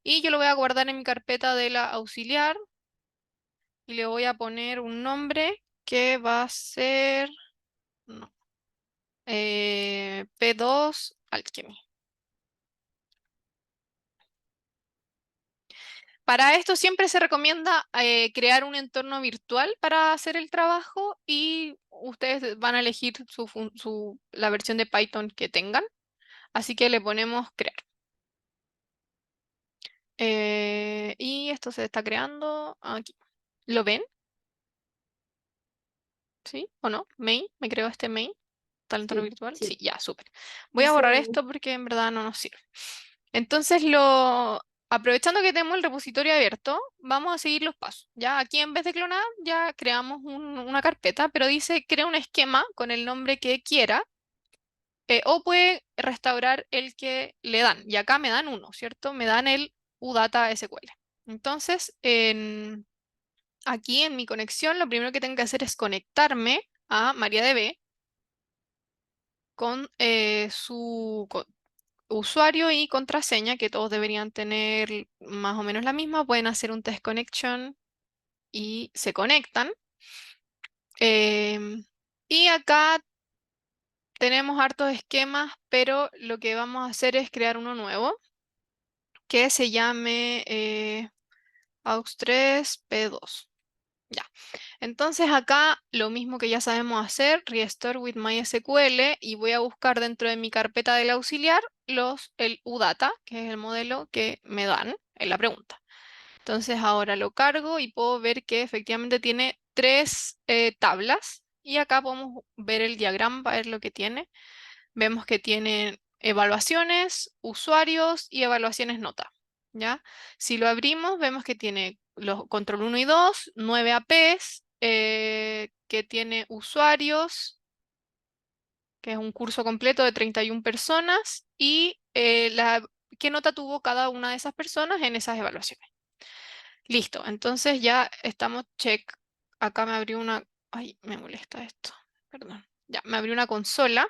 Speaker 1: y yo lo voy a guardar en mi carpeta de la auxiliar y le voy a poner un nombre que va a ser no, P2 Alchemy. Para esto siempre se recomienda crear un entorno virtual para hacer el trabajo y ustedes van a elegir la versión de Python que tengan. Así que le ponemos crear. Y esto se está creando aquí. ¿Lo ven? ¿Sí o no? Main, me creo este main. ¿Está el entorno
Speaker 2: Sí,
Speaker 1: virtual? Sí,
Speaker 2: sí.
Speaker 1: ya, súper. Voy
Speaker 4: Sí
Speaker 1: a
Speaker 4: se
Speaker 1: borrar
Speaker 4: ve.
Speaker 1: esto porque en verdad no nos sirve. Entonces, aprovechando que tenemos el repositorio abierto, vamos a seguir los pasos. Ya aquí en vez de clonar, ya creamos una carpeta, pero dice crea un esquema con el nombre que quiera, o puede restaurar el que le dan. Y acá me dan uno, ¿cierto? Me dan el udata SQL. Entonces, aquí en mi conexión, lo primero que tengo que hacer es conectarme a MariaDB con su usuario y contraseña, que todos deberían tener más o menos la misma. Pueden hacer un test connection y se conectan. Em, y acá tenemos hartos esquemas, pero lo que vamos a hacer es crear uno nuevo que se llame aux3 P2. Ya. Entonces acá lo mismo que ya sabemos hacer, restore with MySQL y voy a buscar dentro de mi carpeta del auxiliar el UData, que es el modelo que me dan en la pregunta. Entonces ahora lo cargo y puedo ver que efectivamente tiene tres tablas y acá podemos ver el diagrama para ver lo que tiene. Vemos que tiene evaluaciones, usuarios y evaluaciones nota. ¿Ya? Si lo abrimos, vemos que tiene los control 1 y 2, 9 APs, que tiene usuarios, que es un curso completo de 31 personas, y qué nota tuvo cada una de esas personas en esas evaluaciones. Listo, entonces ya estamos check. Acá me abrió una... Ay, me molesta esto. Perdón. Ya, me abrió una consola.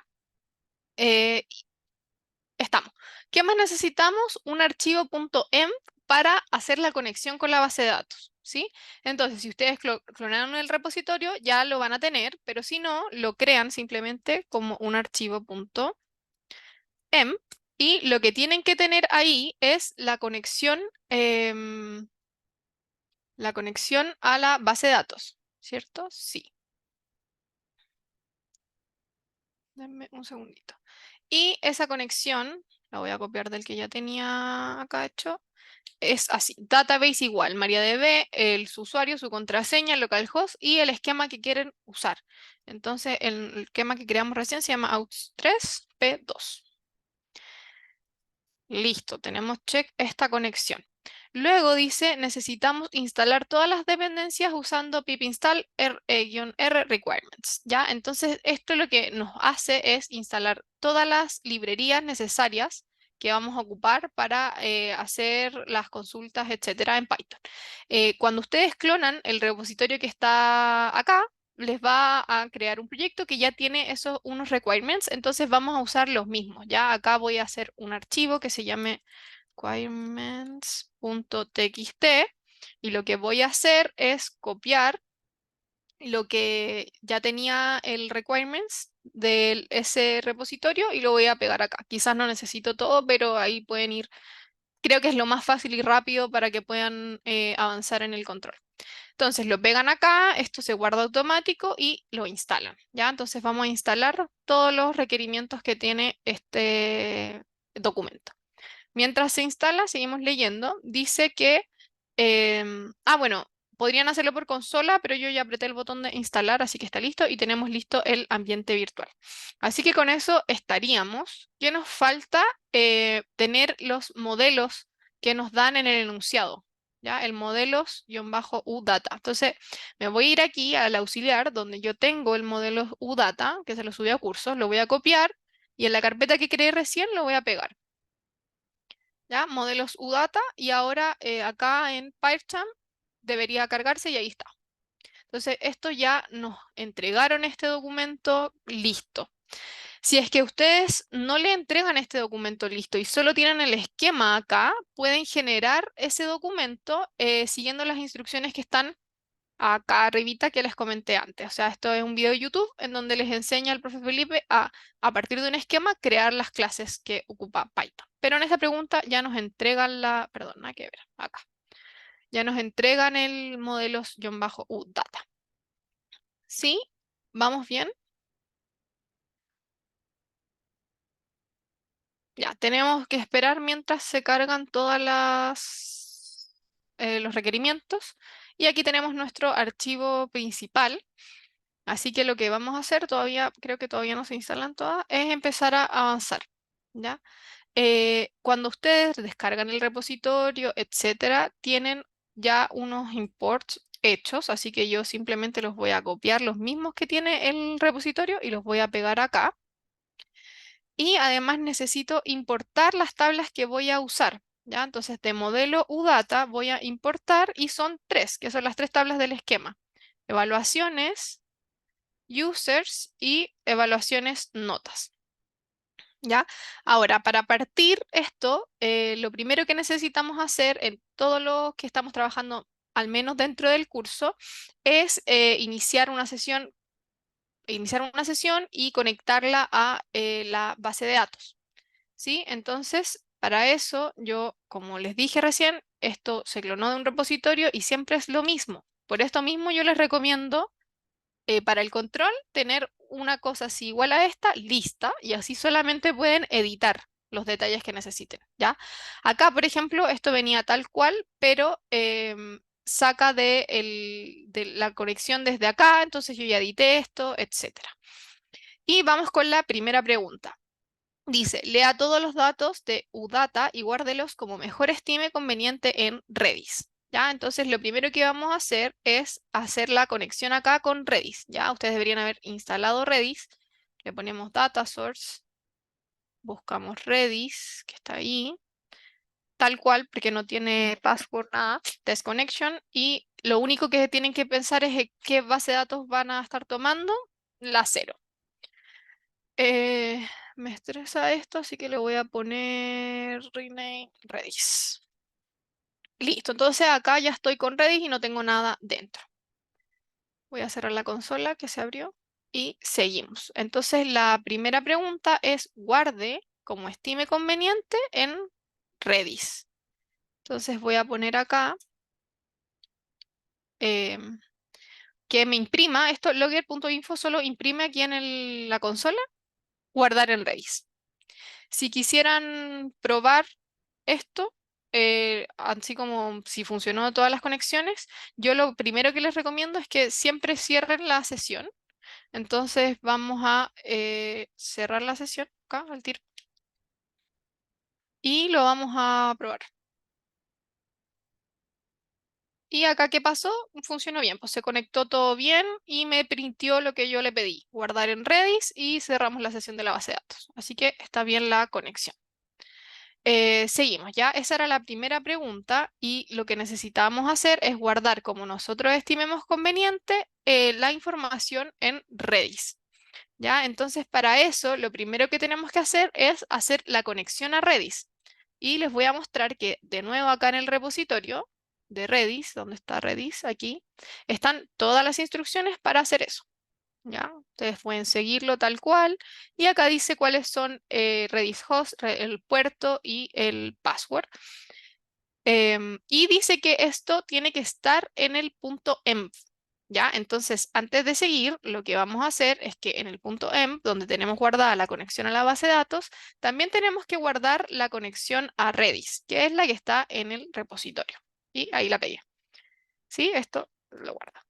Speaker 1: Estamos. ¿Qué más necesitamos? Un archivo .env para hacer la conexión con la base de datos, ¿sí? Entonces, si ustedes clonaron el repositorio, ya lo van a tener, pero si no, lo crean simplemente como un archivo .env, y lo que tienen que tener ahí es la conexión a la base de datos, ¿cierto? Sí. Denme un segundito. Y esa conexión, la voy a copiar del que ya tenía acá hecho, es así: database igual, MariaDB, su usuario, su contraseña, el localhost y el esquema que quieren usar. Entonces, el esquema que creamos recién se llama AUX3P2. Listo, tenemos check esta conexión. Luego dice, necesitamos instalar todas las dependencias usando pip install r requirements. ¿Ya? Entonces, esto lo que nos hace es instalar todas las librerías necesarias que vamos a ocupar para hacer las consultas, etcétera, en Python. Cuando ustedes clonan el repositorio que está acá, les va a crear un proyecto que ya tiene esos unos requirements, entonces vamos a usar los mismos. Ya acá voy a hacer un archivo que se llame requirements.txt, y lo que voy a hacer es copiar lo que ya tenía el requirements de ese repositorio y lo voy a pegar acá. Quizás no necesito todo, pero ahí pueden ir. Creo que es lo más fácil y rápido para que puedan avanzar en el control. Entonces lo pegan acá, esto se guarda automático y lo instalan, ¿ya? Entonces vamos a instalar todos los requerimientos que tiene este documento. Mientras se instala, seguimos leyendo. Dice que, bueno, podrían hacerlo por consola, pero yo ya apreté el botón de instalar, así que está listo y tenemos listo el ambiente virtual. Así que con eso estaríamos. ¿Qué nos falta? Tener los modelos que nos dan en el enunciado, ¿ya? El modelos-udata. Entonces, me voy a ir aquí al auxiliar, donde yo tengo el modelo udata, que se lo subí a cursos, lo voy a copiar y en la carpeta que creé recién lo voy a pegar. ¿Ya? Modelos UData, y ahora acá en PyCharm debería cargarse y ahí está. Entonces, esto ya nos entregaron este documento listo. Si es que ustedes no le entregan este documento listo y solo tienen el esquema acá, pueden generar ese documento siguiendo las instrucciones que están acá arribita que les comenté antes. O sea, esto es un video de YouTube en donde les enseña el profe Felipe a partir de un esquema, crear las clases que ocupa Python. Pero en esta pregunta ya nos entregan perdón, nada que ver, acá. Ya nos entregan el modelos-udata. ¿Sí? ¿Vamos bien? Ya, tenemos que esperar mientras se cargan todas los requerimientos. Y aquí tenemos nuestro archivo principal. Así que lo que vamos a hacer, creo que todavía no se instalan todas, es empezar a avanzar, ¿ya? Cuando ustedes descargan el repositorio, etcétera, tienen ya unos imports hechos, así que yo simplemente los voy a copiar, los mismos que tiene el repositorio, y los voy a pegar acá. Y además necesito importar las tablas que voy a usar, ¿ya? Entonces de modelo udata voy a importar, y son 3, que son las 3 tablas del esquema: evaluaciones, users y evaluaciones notas. ¿Ya? Ahora, para partir esto, lo primero que necesitamos hacer en todo lo que estamos trabajando, al menos dentro del curso, es iniciar una sesión y conectarla a la base de datos. ¿Sí? Entonces, para eso, yo, como les dije recién, esto se clonó de un repositorio y siempre es lo mismo. Por esto mismo yo les recomiendo para el control tener una cosa así igual a esta lista, y así solamente pueden editar los detalles que necesiten, ¿ya? Acá, por ejemplo, esto venía tal cual, pero saca de la conexión desde acá, entonces yo ya edité esto, etcétera. Y vamos con la primera pregunta. Dice, lea todos los datos de UData y guárdelos como mejor estime conveniente en Redis. ¿Ya? Entonces lo primero que vamos a hacer es hacer la conexión acá con Redis. ¿Ya? Ustedes deberían haber instalado Redis Le ponemos data source, buscamos Redis, que está ahí, tal cual, porque no tiene password, nada, test connection, y lo único que tienen que pensar es qué base de datos van a estar tomando, la 0. Me estresa esto, así que le voy a poner rename Redis. Listo, entonces acá ya estoy con Redis y no tengo nada dentro. Voy a cerrar la consola que se abrió y seguimos. Entonces la primera pregunta es guarde como estime conveniente en Redis. Entonces voy a poner acá em, que me imprima, esto logger.info solo imprime aquí en la consola, guardar en Redis. Si quisieran probar esto, así como si funcionó todas las conexiones, yo lo primero que les recomiendo es que siempre cierren la sesión. Entonces vamos a cerrar la sesión acá al tiro y lo vamos a probar. Y acá, ¿qué pasó? Funcionó bien, pues se conectó todo bien y me printió lo que yo le pedí, guardar en Redis y cerramos la sesión de la base de datos. Así que está bien la conexión. Seguimos, ¿ya? Esa era la primera pregunta y lo que necesitamos hacer es guardar como nosotros estimemos conveniente la información en Redis, ¿ya? Entonces, para eso, lo primero que tenemos que hacer es hacer la conexión a Redis. Y les voy a mostrar que, de nuevo, acá en el repositorio de Redis, donde está Redis, aquí, están todas las instrucciones para hacer eso. ¿Ya? Ustedes pueden seguirlo tal cual. Y acá dice cuáles son Redis host, el puerto y el password. Y dice que esto tiene que estar en el punto .env. ¿Ya? Entonces, antes de seguir, lo que vamos a hacer es que en el punto .env, donde tenemos guardada la conexión a la base de datos, también tenemos que guardar la conexión a Redis, que es la que está en el repositorio. Y ahí la pegué. ¿Sí? Esto lo guarda.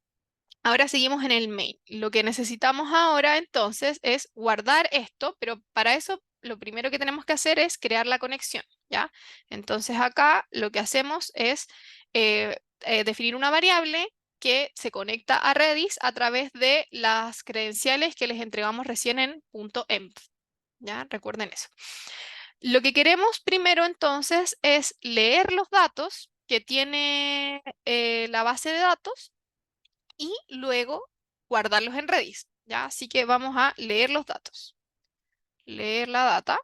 Speaker 1: Ahora seguimos en el main. Lo que necesitamos ahora entonces es guardar esto, pero para eso lo primero que tenemos que hacer es crear la conexión, ¿ya? Entonces acá lo que hacemos es definir una variable que se conecta a Redis a través de las credenciales que les entregamos recién en .env, ¿ya? Recuerden eso. Lo que queremos primero entonces es leer los datos que tiene la base de datos y luego guardarlos en Redis, ¿ya? Así que vamos a leer los datos. Leer la data.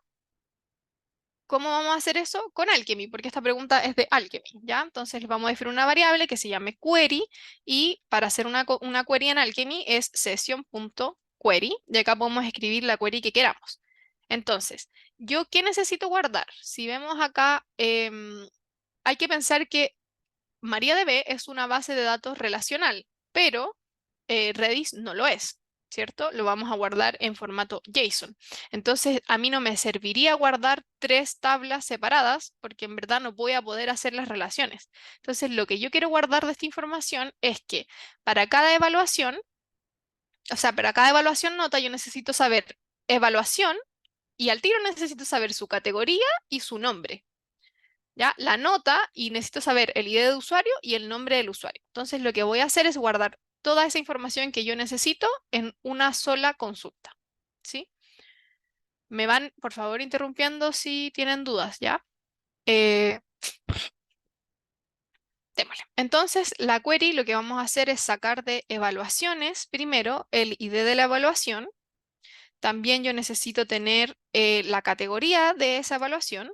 Speaker 1: ¿Cómo vamos a hacer eso? Con Alchemy, porque esta pregunta es de Alchemy, ¿ya? Entonces vamos a definir una variable que se llame query y para hacer una query en Alchemy es session.query y acá podemos escribir la query que queramos. Entonces, ¿yo qué necesito guardar? Si vemos acá, hay que pensar que MariaDB es una base de datos relacional, pero Redis no lo es, ¿cierto? Lo vamos a guardar en formato JSON. Entonces, a mí no me serviría guardar 3 tablas separadas porque en verdad no voy a poder hacer las relaciones. Entonces, lo que yo quiero guardar de esta información es que para cada evaluación, o sea, para cada evaluación nota, yo necesito saber evaluación y al tiro necesito saber su categoría y su nombre. ¿Ya? La nota y necesito saber el ID de usuario y el nombre del usuario. Entonces lo que voy a hacer es guardar toda esa información que yo necesito en una sola consulta. ¿Sí? Me van, por favor, interrumpiendo si tienen dudas, ¿ya? Eh, Démosle. Entonces, la query lo que vamos a hacer es sacar de evaluaciones primero el ID de la evaluación. También yo necesito tener la categoría de esa evaluación.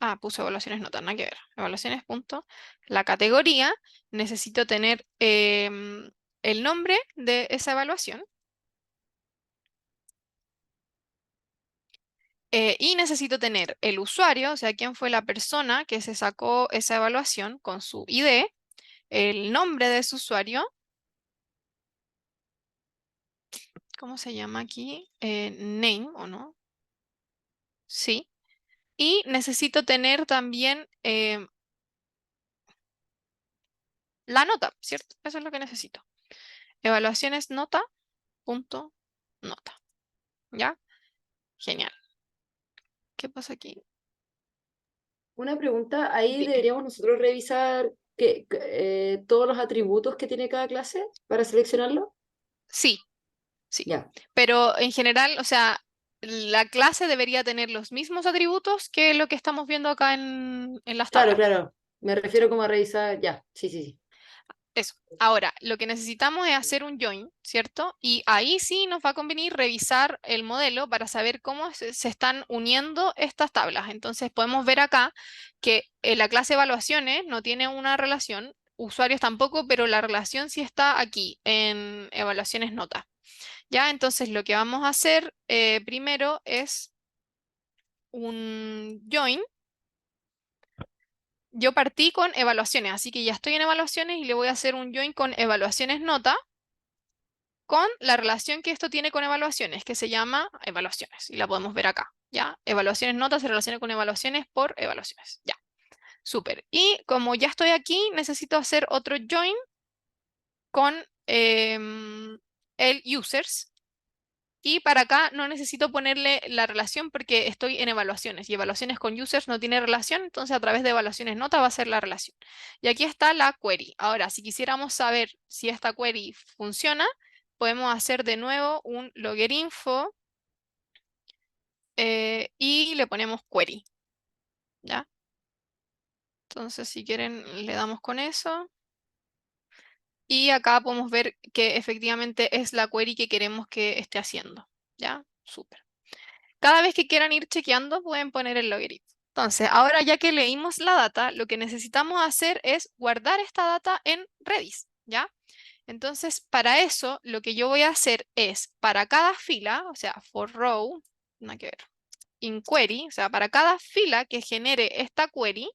Speaker 1: Ah, puse evaluaciones nota, nada que ver. Evaluaciones, punto. La categoría, necesito tener el nombre de esa evaluación. Y necesito tener el usuario, o sea, quién fue la persona que se sacó esa evaluación con su ID, el nombre de su usuario, ¿cómo se llama aquí? Name, ¿o no? Sí. Y necesito tener también la nota, ¿cierto? Eso es lo que necesito. Evaluaciones nota, punto, nota. ¿Ya? Genial. ¿Qué pasa aquí?
Speaker 2: Una pregunta, ahí
Speaker 1: Dime.
Speaker 2: deberíamos nosotros revisar todos los atributos que tiene cada clase para seleccionarlo.
Speaker 1: Sí, Sí.
Speaker 2: Ya,
Speaker 1: Pero en general, o sea, la clase debería tener los mismos atributos que lo que estamos viendo acá en las
Speaker 2: claro,
Speaker 1: tablas.
Speaker 2: claro. Me refiero como a revisar, ya, sí, sí, sí.
Speaker 1: Eso. Ahora, lo que necesitamos es hacer un join, ¿cierto? Y ahí sí nos va a convenir revisar el modelo para saber cómo se están uniendo estas tablas. Entonces podemos ver acá que la clase evaluaciones no tiene una relación, usuarios tampoco, pero la relación sí está aquí en evaluaciones nota. ¿Ya? Entonces lo que vamos a hacer primero es un join. Yo partí con evaluaciones, así que ya estoy en evaluaciones y le voy a hacer un join con evaluaciones nota con la relación que esto tiene con evaluaciones, que se llama evaluaciones, y la podemos ver acá, ¿ya? Evaluaciones notas se relaciona con evaluaciones por evaluaciones, ya, súper. Y como ya estoy aquí, necesito hacer otro join con el users, y para acá no necesito ponerle la relación porque estoy en evaluaciones, y evaluaciones con users no tiene relación, entonces a través de evaluaciones nota va a ser la relación. Y aquí está la query. Ahora, si quisiéramos saber si esta query funciona, podemos hacer de nuevo un loggerinfo y le ponemos query, ¿ya? Entonces, si quieren, le damos con eso. Y acá podemos ver que efectivamente es la query que queremos que esté haciendo, ¿ya? Súper. Cada vez que quieran ir chequeando, pueden poner el logaritmo. Entonces, ahora ya que leímos la data, lo que necesitamos hacer es guardar esta data en Redis, ¿ya? Entonces, para eso, lo que yo voy a hacer es, para cada fila, o sea, for row, nada que ver, in query, o sea, para cada fila que genere esta query,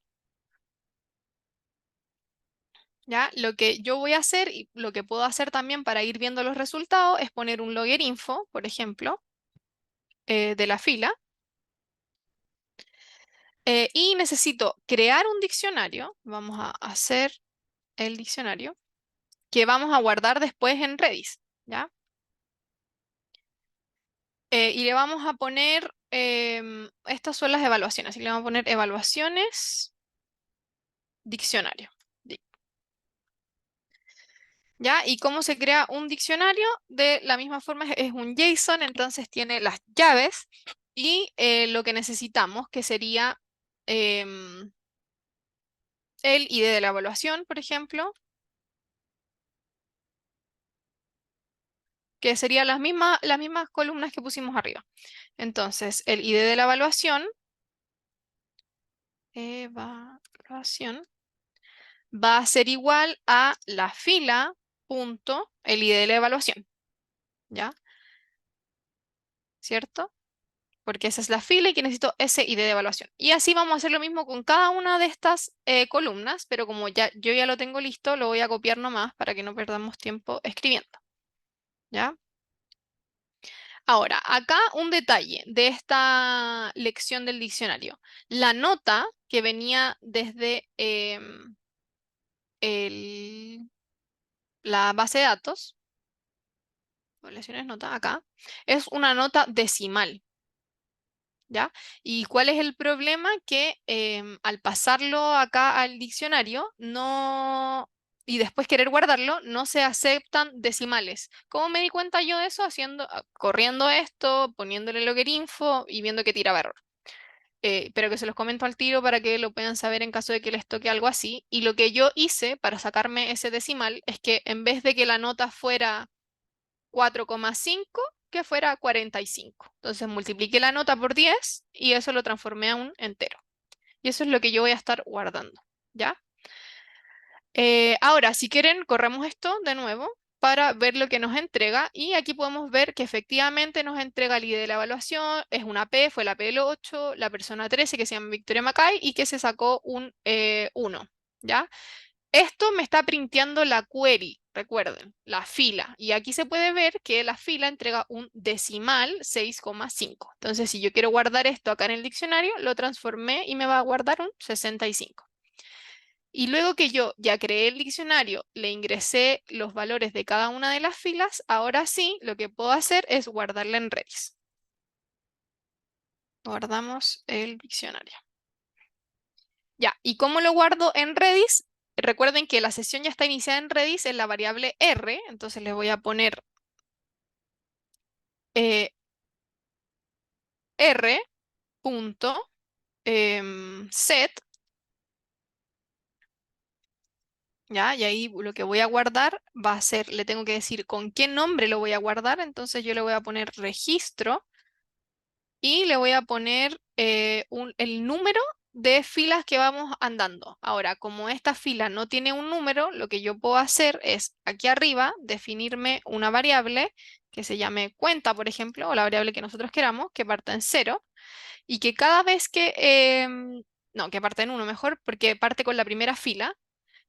Speaker 1: ¿ya? Lo que yo voy a hacer y lo que puedo hacer también para ir viendo los resultados es poner un logger info, por ejemplo, de la fila. Y necesito crear un diccionario. Vamos a hacer el diccionario que vamos a guardar después en Redis, ¿ya? Y le vamos a poner, estas son las evaluaciones, y le vamos a poner evaluaciones diccionario. ¿Ya? ¿Y cómo se crea un diccionario? De la misma forma es un JSON, entonces tiene las llaves y lo que necesitamos, que sería em, el ID de la evaluación, por ejemplo, que serían las mismas columnas que pusimos arriba. Entonces, el ID de la evaluación va a ser igual a la fila punto el ID de la evaluación, ¿ya? ¿Cierto? Porque esa es la fila y que necesito ese ID de evaluación. Y así vamos a hacer lo mismo con cada una de estas columnas, pero como ya, yo ya lo tengo listo, lo voy a copiar nomás para que no perdamos tiempo escribiendo, ¿ya? Ahora, acá un detalle de esta lección del diccionario. La nota que venía desde la base de datos, poblaciones nota acá, es una nota decimal, ¿ya? ¿Y cuál es el problema? Que al pasarlo acá al diccionario, no... y después querer guardarlo, no se aceptan decimales. ¿Cómo me di cuenta yo de eso? Corriendo esto, poniéndole loggerinfo y viendo que tiraba error. Pero que se los comento al tiro para que lo puedan saber en caso de que les toque algo así. Y lo que yo hice para sacarme ese decimal es que en vez de que la nota fuera 4,5, que fuera 45. Entonces multipliqué la nota por 10 y eso lo transformé a un entero. Y eso es lo que yo voy a estar guardando, ¿ya? Ahora, si quieren, corremos esto de nuevo para ver lo que nos entrega. Y aquí podemos ver que efectivamente nos entrega el ID de la evaluación, es una P, fue la P del 8, la persona 13 que se llama Victoria Macay y que se sacó un 1, ¿ya? Esto me está printeando la query, recuerden, la fila. Y aquí se puede ver que la fila entrega un decimal 6,5. Entonces, si yo quiero guardar esto acá en el diccionario, lo transformé y me va a guardar un 65. Y luego que yo ya creé el diccionario, le ingresé los valores de cada una de las filas, ahora sí, lo que puedo hacer es guardarla en Redis. Guardamos el diccionario. Ya, ¿y cómo lo guardo en Redis? Recuerden que la sesión ya está iniciada en Redis en la variable R, entonces le voy a poner eh, R set, ¿ya? Y ahí lo que voy a guardar va a ser, le tengo que decir con qué nombre lo voy a guardar, entonces yo le voy a poner registro y le voy a poner el número de filas que vamos andando. Ahora, como esta fila no tiene un número, lo que yo puedo hacer es aquí arriba definirme una variable que se llame cuenta, por ejemplo, o la variable que nosotros queramos, que parta en 0 y que cada vez que, no, que parte en 1 mejor, porque parte con la primera fila.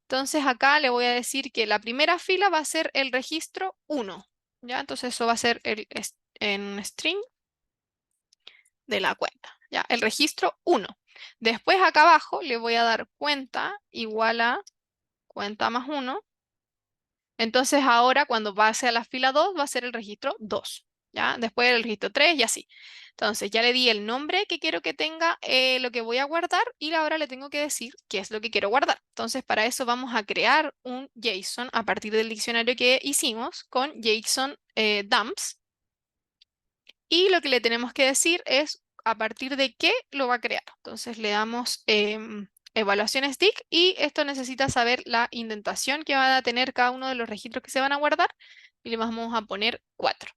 Speaker 1: Entonces acá le voy a decir que la primera fila va a ser el registro 1, ¿ya? Entonces eso va a ser en string de la cuenta, ¿ya? El registro 1. Después acá abajo le voy a dar cuenta igual a cuenta más 1. Entonces ahora cuando pase a la fila 2 va a ser el registro 2, ¿ya? Después el registro 3 y así. Entonces ya le di el nombre que quiero que tenga lo que voy a guardar y ahora le tengo que decir qué es lo que quiero guardar. Entonces para eso vamos a crear un JSON a partir del diccionario que hicimos con JSON dumps. Y lo que le tenemos que decir es a partir de qué lo va a crear. Entonces le damos evaluación stick y esto necesita saber la indentación que va a tener cada uno de los registros que se van a guardar y le vamos a poner 4.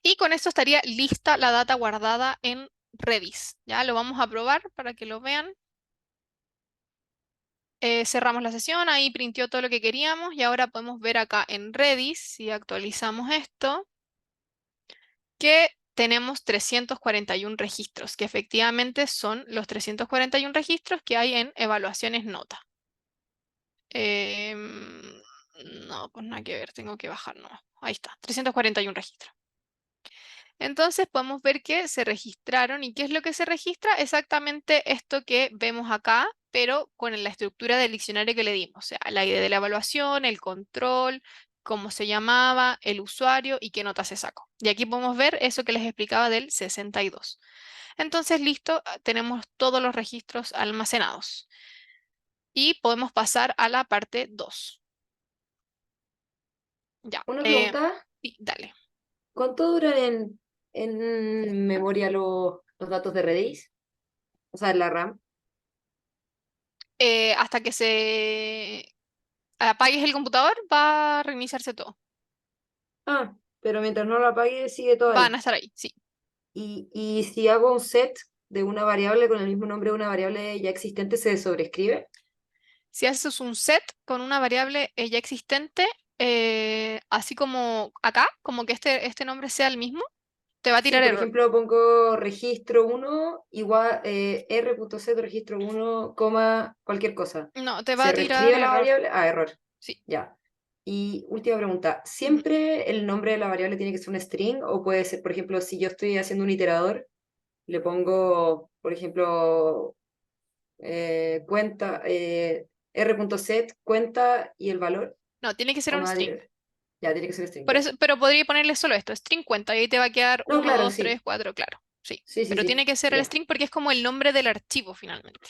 Speaker 1: Y con esto estaría lista la data guardada en Redis. Ya lo vamos a probar para que lo vean. Cerramos la sesión, ahí printió todo lo que queríamos y ahora podemos ver acá en Redis, si actualizamos esto, que tenemos 341 registros, que efectivamente son los 341 registros que hay en evaluaciones nota. No, pues nada que ver, tengo que bajar, no. Ahí está, 341 registros. Entonces podemos ver que se registraron. ¿Y qué es lo que se registra? Exactamente esto que vemos acá, pero con la estructura del diccionario que le dimos. O sea, la ID de la evaluación, el control, cómo se llamaba, el usuario y qué nota se sacó. Y aquí podemos ver eso que les explicaba del 62. Entonces, listo, tenemos todos los registros almacenados. Y podemos pasar a la parte 2. Ya,
Speaker 2: Una pregunta,
Speaker 1: sí, dale.
Speaker 2: ¿cuánto duran en memoria los datos de Redis? O sea, en la RAM.
Speaker 1: Hasta que se apagues el computador, va a reiniciarse todo.
Speaker 2: Ah, pero mientras no lo apague, sigue todo
Speaker 1: Van
Speaker 2: ahí.
Speaker 1: a estar ahí, sí.
Speaker 2: Y si hago un set de una variable con el mismo nombre de una variable ya existente, ¿se sobrescribe?
Speaker 1: Si haces un set con una variable ya existente, así como acá, como que este nombre sea el mismo, te va a
Speaker 2: Sí,
Speaker 1: tirar
Speaker 2: por
Speaker 1: error.
Speaker 2: ejemplo, pongo registro 1 igual r.set registro 1, coma, cualquier cosa.
Speaker 1: No, te va
Speaker 2: ¿Se
Speaker 1: a tirar
Speaker 2: reescribe la
Speaker 1: error.
Speaker 2: variable? Ah, error.
Speaker 1: Sí.
Speaker 2: Ya. Y última pregunta,
Speaker 1: Ujú.
Speaker 2: ¿siempre el nombre de la variable tiene que ser un string o puede ser, por ejemplo, si yo estoy haciendo un iterador, le pongo, por ejemplo, cuenta, r.set, cuenta y el valor,
Speaker 1: No, tiene que ser
Speaker 2: o
Speaker 1: un
Speaker 2: me va a
Speaker 1: string.
Speaker 2: ya, tiene que ser string,
Speaker 1: Por
Speaker 2: ya.
Speaker 1: eso, pero podría ponerle solo esto, string cuenta, y ahí te va a quedar
Speaker 2: No,
Speaker 1: 1,
Speaker 2: claro,
Speaker 1: 2, 3,
Speaker 2: sí.
Speaker 1: 4, claro. Sí.
Speaker 2: Sí, sí,
Speaker 1: Pero
Speaker 2: sí.
Speaker 1: tiene que ser el
Speaker 2: Ya,
Speaker 1: string porque es como el nombre del archivo finalmente.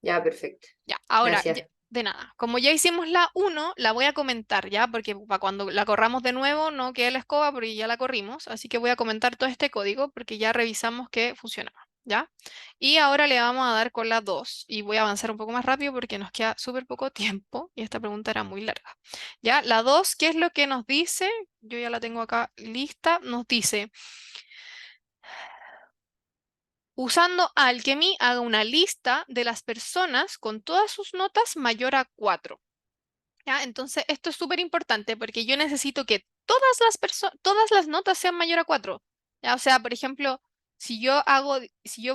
Speaker 2: ya, perfecto.
Speaker 1: Ya, ahora,
Speaker 2: Gracias.
Speaker 1: de nada. Como ya hicimos la 1, la voy a comentar ya, porque para cuando la corramos de nuevo no quede la escoba porque ya la corrimos. Así que voy a comentar todo este código porque ya revisamos que funcionaba, ¿ya? Y ahora le vamos a dar con la 2 y voy a avanzar un poco más rápido porque nos queda súper poco tiempo y esta pregunta era muy larga. Ya, la 2, ¿qué es lo que nos dice? Yo ya la tengo acá lista. Nos dice, usando Alchemy, haga una lista de las personas con todas sus notas mayor a 4. ¿Ya? Entonces, esto es súper importante porque yo necesito que todas las notas sean mayor a 4. ¿Ya? O sea, por ejemplo, si yo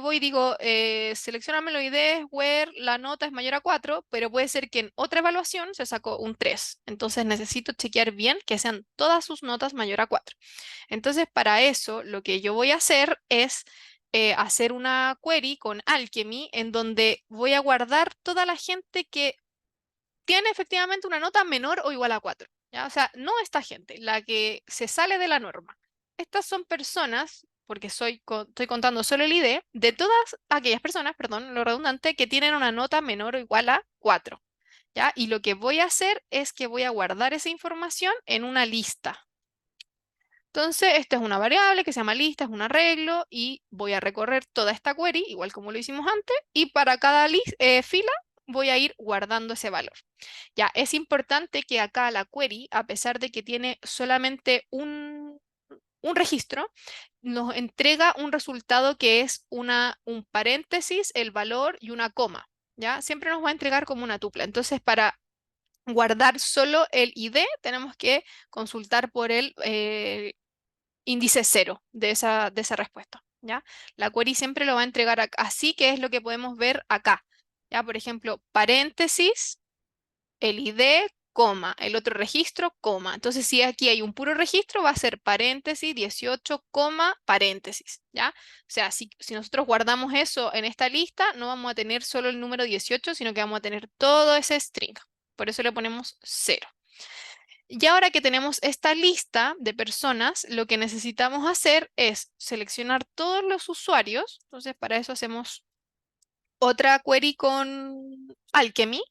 Speaker 1: voy y digo, seleccióname los IDs where la nota es mayor a 4, pero puede ser que en otra evaluación se sacó un 3. Entonces, necesito chequear bien que sean todas sus notas mayor a 4. Entonces, para eso, lo que yo voy a hacer es hacer una query con Alchemy en donde voy a guardar toda la gente que tiene efectivamente una nota menor o igual a 4. ¿Ya? O sea, no esta gente, la que se sale de la norma. Estas son personas, porque estoy contando solo el ID, de todas aquellas personas, perdón, lo redundante, que tienen una nota menor o igual a 4. ¿Ya? Y lo que voy a hacer es que voy a guardar esa información en una lista. Entonces, esta es una variable que se llama lista, es un arreglo, y voy a recorrer toda esta query, igual como lo hicimos antes, y para cada fila voy a ir guardando ese valor. Ya, es importante que acá la query, a pesar de que tiene solamente un registro, nos entrega un resultado que es un paréntesis, el valor y una coma. ¿Ya? Siempre nos va a entregar como una tupla. Entonces, para guardar solo el ID, tenemos que consultar por el índice 0 de esa respuesta. ¿Ya? La query siempre lo va a entregar así, que es lo que podemos ver acá. ¿Ya? Por ejemplo, paréntesis, el ID, coma, el otro registro, coma. Entonces, si aquí hay un puro registro, va a ser paréntesis 18, coma, paréntesis, ¿ya? O sea, si nosotros guardamos eso en esta lista, no vamos a tener solo el número 18, sino que vamos a tener todo ese string. Por eso le ponemos 0. Y ahora que tenemos esta lista de personas, lo que necesitamos hacer es seleccionar todos los usuarios. Entonces, para eso hacemos otra query con Alchemy,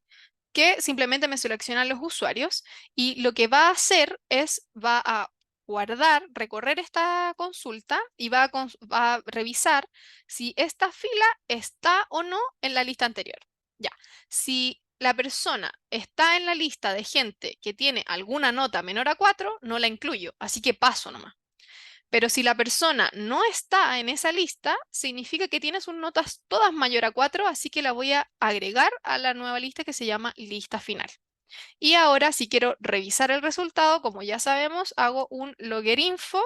Speaker 1: que simplemente me selecciona los usuarios, y lo que va a hacer es, va a guardar, recorrer esta consulta y va a revisar si esta fila está o no en la lista anterior. Ya, si la persona está en la lista de gente que tiene alguna nota menor a 4, no la incluyo, así que paso nomás. Pero si la persona no está en esa lista, significa que tiene sus notas todas mayor a 4, así que la voy a agregar a la nueva lista que se llama lista final. Y ahora, si quiero revisar el resultado, como ya sabemos, hago un logger.info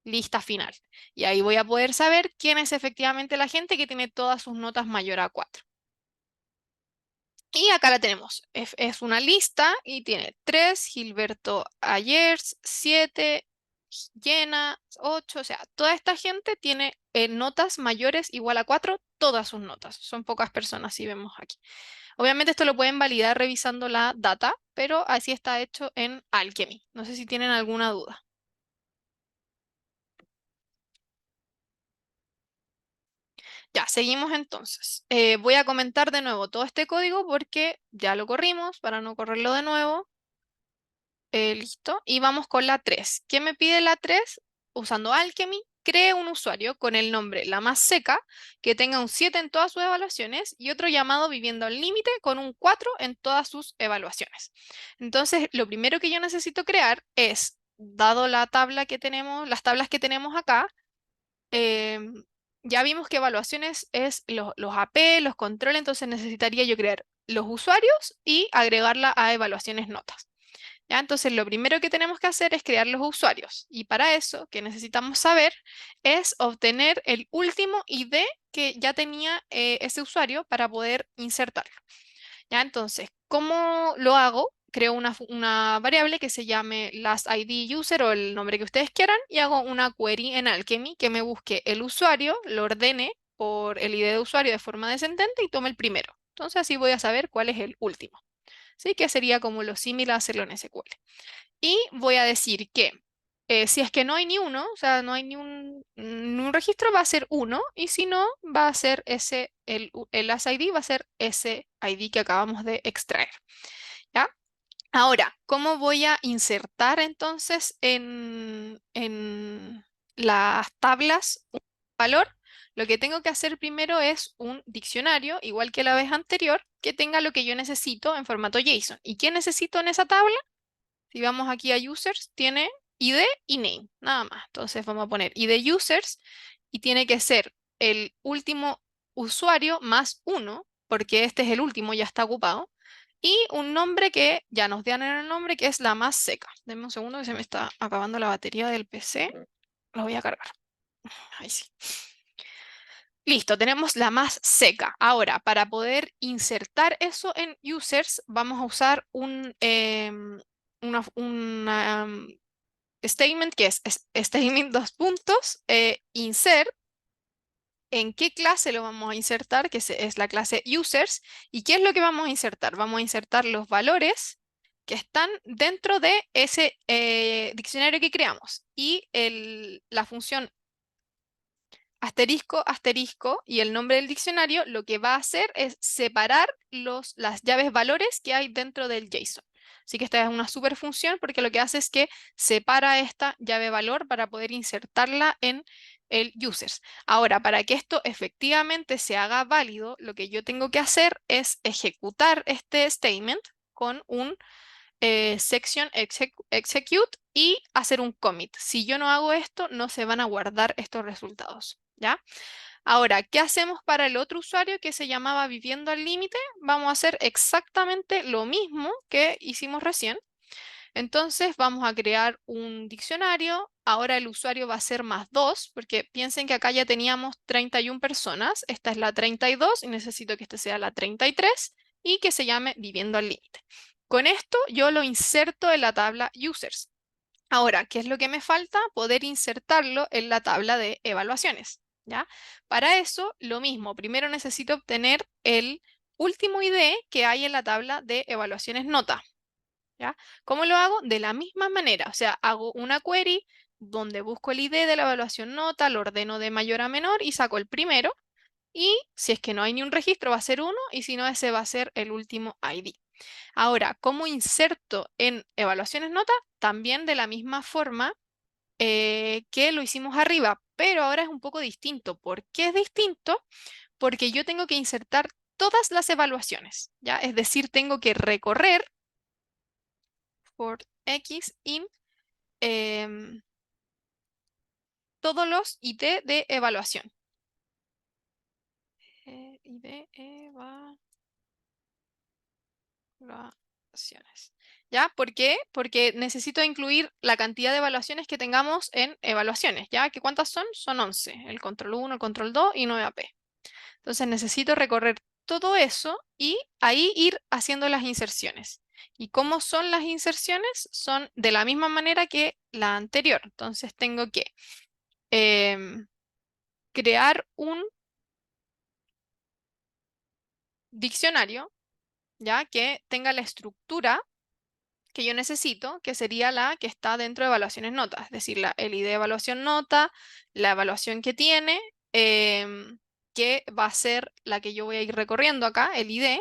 Speaker 1: lista final. Y ahí voy a poder saber quién es efectivamente la gente que tiene todas sus notas mayor a 4. Y acá la tenemos. Es una lista y tiene 3, Gilberto Ayers, 7, Llena, 8. O sea, toda esta gente tiene notas mayores igual a 4, todas sus notas. Son pocas personas, si vemos aquí. Obviamente esto lo pueden validar revisando la data, pero así está hecho en Alchemy. No sé si tienen alguna duda. Ya, seguimos entonces. Voy a comentar de nuevo todo este código porque ya lo corrimos para no correrlo de nuevo. Listo. Y vamos con la 3. ¿Qué me pide la 3? Usando Alchemy, cree un usuario con el nombre La Más Seca, que tenga un 7 en todas sus evaluaciones, y otro llamado Viviendo al Límite con un 4 en todas sus evaluaciones. Entonces, lo primero que yo necesito crear es, dado la tabla que tenemos, las tablas que tenemos acá, ya vimos que evaluaciones es los AP, los controles, entonces necesitaría yo crear los usuarios y agregarla a evaluaciones notas. ¿Ya? Entonces, lo primero que tenemos que hacer es crear los usuarios. Y para eso, que necesitamos saber es obtener el último ID que ya tenía ese usuario para poder insertarlo. ¿Ya? Entonces, ¿cómo lo hago? Creo una variable que se llame lastIDuser o el nombre que ustedes quieran, y hago una query en Alchemy que me busque el usuario, lo ordene por el ID de usuario de forma descendente y tome el primero. Entonces, así voy a saber cuál es el último. ¿Sí? Que sería como lo similar a hacerlo en SQL. Y voy a decir que si es que no hay ni uno, o sea, no hay ni un registro, va a ser uno, y si no, va a ser el as ID va a ser ese ID que acabamos de extraer. ¿Ya? Ahora, ¿cómo voy a insertar entonces en las tablas un valor? Lo que tengo que hacer primero es un diccionario, igual que la vez anterior, que tenga lo que yo necesito en formato JSON. ¿Y qué necesito en esa tabla? Si vamos aquí a users, tiene ID y name, nada más. Entonces vamos a poner ID users y tiene que ser el último usuario más uno, porque este es el último, ya está ocupado. Y un nombre que ya nos dan el nombre, que es La Más Seca. Denme un segundo que se me está acabando la batería del PC. Lo voy a cargar. Ahí sí. Listo, tenemos La Más Seca. Ahora, para poder insertar eso en users, vamos a usar una statement que es statement dos puntos, insert. ¿En qué clase lo vamos a insertar? Que es la clase users. ¿Y qué es lo que vamos a insertar? Vamos a insertar los valores que están dentro de ese diccionario que creamos. Y la función asterisco, asterisco y el nombre del diccionario lo que va a hacer es separar las llaves valores que hay dentro del JSON. Así que esta es una super función porque lo que hace es que separa esta llave valor para poder insertarla en el users. Ahora, para que esto efectivamente se haga válido, lo que yo tengo que hacer es ejecutar este statement con un section execute y hacer un commit. Si yo no hago esto, no se van a guardar estos resultados, ¿ya? Ahora, ¿qué hacemos para el otro usuario que se llamaba viviendo al límite? Vamos a hacer exactamente lo mismo que hicimos recién. Entonces vamos a crear un diccionario. Ahora el usuario va a ser +2, porque piensen que acá ya teníamos 31 personas. Esta es la 32 y necesito que este sea la 33 y que se llame viviendo al límite. Con esto yo lo inserto en la tabla users. Ahora, ¿qué es lo que me falta? Poder insertarlo en la tabla de evaluaciones, ¿ya? Para eso, lo mismo. Primero necesito obtener el último ID que hay en la tabla de evaluaciones nota, ¿ya? ¿Cómo lo hago? De la misma manera. O sea, hago una query donde busco el ID de la evaluación nota, lo ordeno de mayor a menor y saco el primero. Y si es que no hay ni un registro, va a ser uno, y si no, ese va a ser el último ID. Ahora, ¿cómo inserto en evaluaciones nota? También de la misma forma que lo hicimos arriba, pero ahora es un poco distinto. ¿Por qué es distinto? Porque yo tengo que insertar todas las evaluaciones, ¿ya? Es decir, tengo que recorrer for x in todos los ID de evaluación. ID evaluaciones. ¿Ya? ¿Por qué? Porque necesito incluir la cantidad de evaluaciones que tengamos en evaluaciones, ¿ya? ¿Que cuántas son? Son 11. El control 1, el control 2 y 9AP. Entonces necesito recorrer todo eso y ahí ir haciendo las inserciones. ¿Y cómo son las inserciones? Son de la misma manera que la anterior. Entonces tengo que crear un diccionario, ¿ya? Que tenga la estructura que yo necesito, que sería la que está dentro de evaluaciones notas, es decir, el ID de evaluación nota, la evaluación que tiene, que va a ser la que yo voy a ir recorriendo acá, el ID,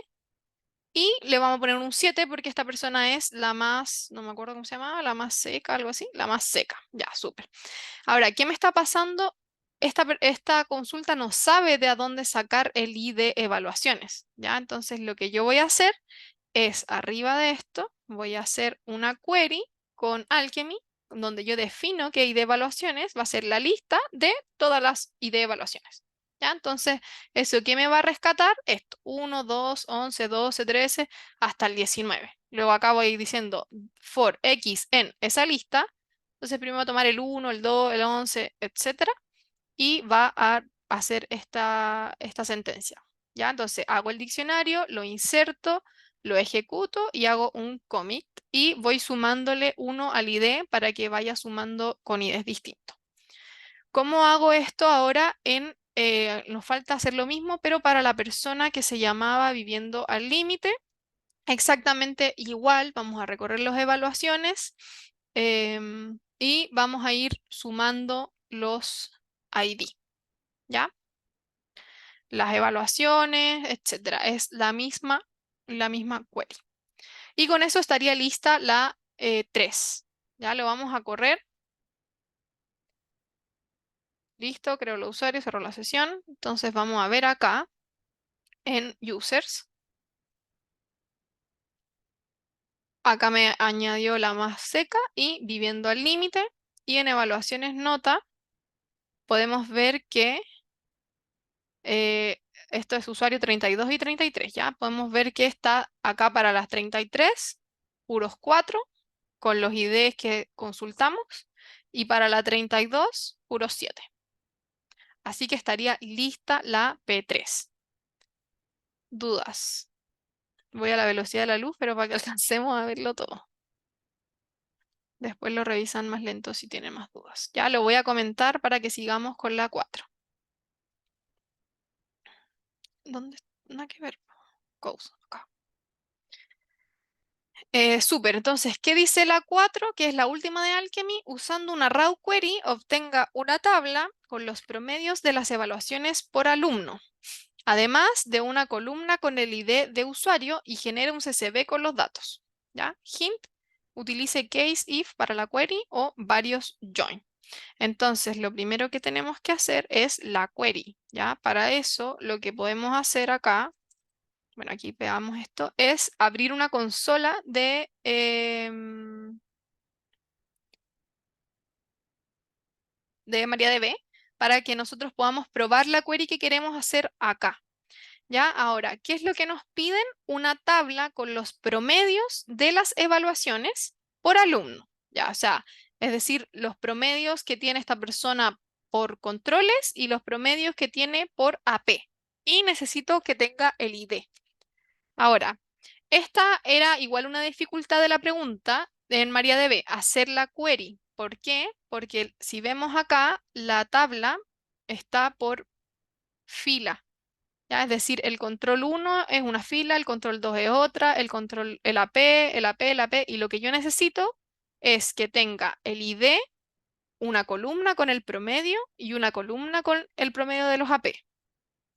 Speaker 1: y le vamos a poner un 7 porque esta persona es la más, no me acuerdo cómo se llamaba, la más seca, algo así, la más seca, ya, súper. Ahora, ¿qué me está pasando? Esta consulta no sabe de a dónde sacar el ID evaluaciones, ¿ya? Entonces lo que yo voy a hacer es arriba de esto, voy a hacer una query con Alchemy, donde yo defino que ID evaluaciones va a ser la lista de todas las ID evaluaciones. ¿Ya? Entonces, ¿eso qué me va a rescatar? Esto, 1, 2, 11, 12, 13, hasta el 19. Luego acá voy diciendo for x en esa lista. Entonces primero voy a tomar el 1, el 2, el 11, etcétera, y va a hacer esta sentencia. ¿Ya? Entonces hago el diccionario, lo inserto, lo ejecuto y hago un commit y voy sumándole 1 al ID para que vaya sumando con IDs distintos. ¿Cómo hago esto ahora nos falta hacer lo mismo, pero para la persona que se llamaba viviendo al límite? Exactamente igual, vamos a recorrer las evaluaciones y vamos a ir sumando los ID, ¿ya? Las evaluaciones, etcétera. Es la misma query. Y con eso estaría lista la 3. Ya lo vamos a correr. Listo, creo los usuarios, cerró la sesión. Entonces vamos a ver acá en users. Acá me añadió la más seca y viviendo al límite. Y en evaluaciones nota podemos ver que esto es usuario 32 y 33. Ya podemos ver que está acá para las 33, puros 4, con los IDs que consultamos. Y para la 32, puros 7. Así que estaría lista la P3. ¿Dudas? Voy a la velocidad de la luz, pero para que alcancemos a verlo todo. Después lo revisan más lento si tienen más dudas. Ya lo voy a comentar para que sigamos con la 4. ¿Dónde? Nada que ver. Goes, acá. Súper, entonces, ¿qué dice la 4? Que es la última de Alchemy. Usando una raw query, obtenga una tabla con los promedios de las evaluaciones por alumno, además de una columna con el ID de usuario y genere un CSV con los datos. ¿ya? Hint, utilice case if para la query o varios join. Entonces, lo primero que tenemos que hacer es la query, ¿ya? Para eso, lo que podemos hacer acá, bueno, aquí pegamos esto, es abrir una consola de MariaDB para que nosotros podamos probar la query que queremos hacer acá. ¿Ya? Ahora, ¿qué es lo que nos piden? Una tabla con los promedios de las evaluaciones por alumno. ¿Ya? O sea, es decir, los promedios que tiene esta persona por controles y los promedios que tiene por AP. Y necesito que tenga el ID. Ahora, esta era igual una dificultad de la pregunta en MariaDB, hacer la query. ¿Por qué? Porque si vemos acá, la tabla está por fila. ¿Ya? Es decir, el control 1 es una fila, el control 2 es otra, el AP, el AP, el AP, y lo que yo necesito es que tenga el ID, una columna con el promedio y una columna con el promedio de los AP.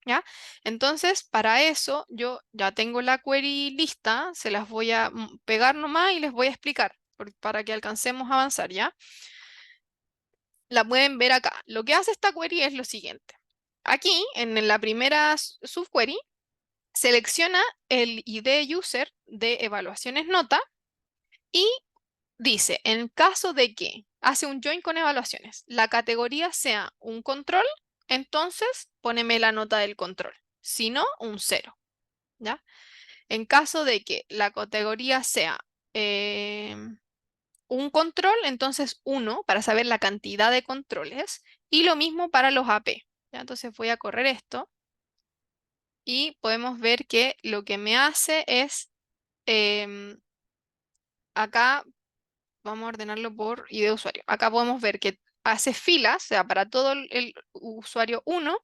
Speaker 1: ¿Ya? Entonces, para eso yo ya tengo la query lista, se las voy a pegar nomás y les voy a explicar para que alcancemos a avanzar, ¿ya? La pueden ver acá. Lo que hace esta query es lo siguiente. Aquí, en la primera subquery, selecciona el ID user de evaluaciones nota y dice, en caso de que hace un join con evaluaciones, la categoría sea un control, entonces poneme la nota del control. Si no, un 0. ¿Ya? En caso de que la categoría sea un control, entonces 1 para saber la cantidad de controles y lo mismo para los AP. ¿Ya? Entonces voy a correr esto y podemos ver que lo que me hace es acá vamos a ordenarlo por ID de usuario. Acá podemos ver que hace filas, o sea, para todo el usuario 1,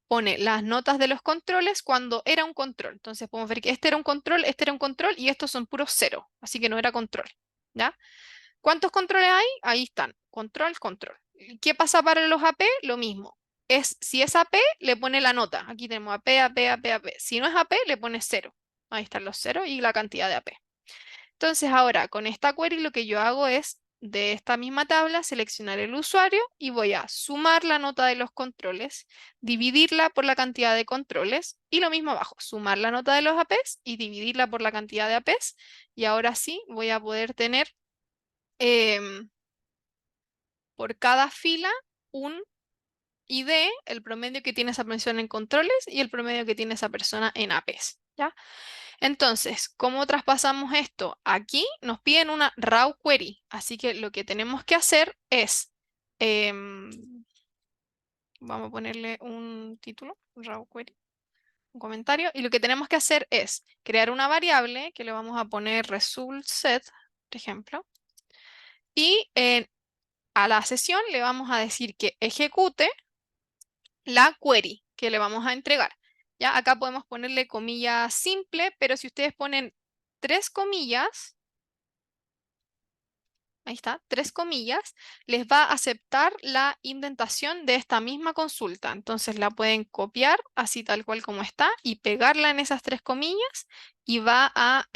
Speaker 1: pone las notas de los controles cuando era un control. Entonces podemos ver que este era un control, este era un control y estos son puros 0, así que no era control. ¿Ya? ¿Cuántos controles hay? Ahí están, control, control. ¿Y qué pasa para los AP? Lo mismo. Si es AP, le pone la nota. Aquí tenemos AP, AP, AP, AP. Si no es AP, le pone 0. Ahí están los 0 y la cantidad de AP. Entonces ahora con esta query lo que yo hago es de esta misma tabla seleccionar el usuario y voy a sumar la nota de los controles, dividirla por la cantidad de controles y lo mismo abajo, sumar la nota de los APs y dividirla por la cantidad de APs y ahora sí voy a poder tener por cada fila un ID, el promedio que tiene esa persona en controles y el promedio que tiene esa persona en APs. ¿Ya? Entonces, ¿cómo traspasamos esto? Aquí nos piden una raw query, así que lo que tenemos que hacer es, em, vamos a ponerle un título, raw query, un comentario, y lo que tenemos que hacer es crear una variable que le vamos a poner result set, por ejemplo, y a la sesión le vamos a decir que ejecute la query que le vamos a entregar. Ya acá podemos ponerle comillas simple, pero si ustedes ponen 3 comillas, ahí está, 3 comillas, les va a aceptar la indentación de esta misma consulta. Entonces la pueden copiar así tal cual como está y pegarla en esas 3 comillas y va a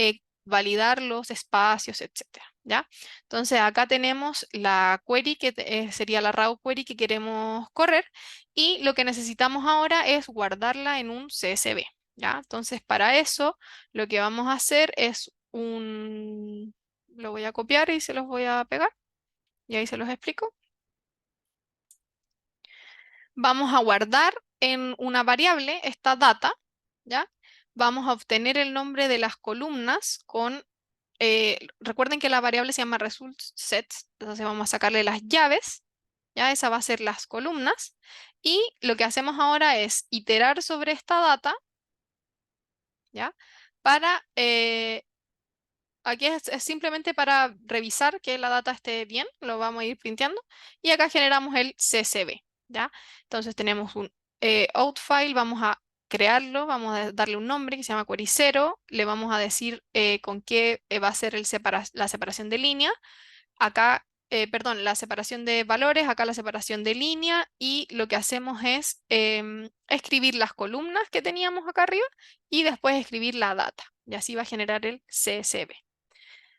Speaker 1: validar los espacios, etcétera. ¿Ya? Entonces acá tenemos la query que sería la raw query que queremos correr y lo que necesitamos ahora es guardarla en un CSV. ¿Ya? Entonces para eso lo que vamos a hacer es lo voy a copiar y se los voy a pegar. Y ahí se los explico. Vamos a guardar en una variable esta data, ¿ya? Vamos a obtener el nombre de las columnas con... recuerden que la variable se llama result sets, entonces vamos a sacarle las llaves, ¿ya? Esa va a ser las columnas. Y lo que hacemos ahora es iterar sobre esta data, ¿ya? Para aquí es simplemente para revisar que la data esté bien, lo vamos a ir printeando. Y acá generamos el CSV, ¿ya? Entonces tenemos un out file, vamos a crearlo, vamos a darle un nombre que se llama query 0, le vamos a decir con qué va a ser la separación de línea. Acá, perdón, la separación de valores, acá la separación de línea y lo que hacemos es escribir las columnas que teníamos acá arriba y después escribir la data. Y así va a generar el CSV.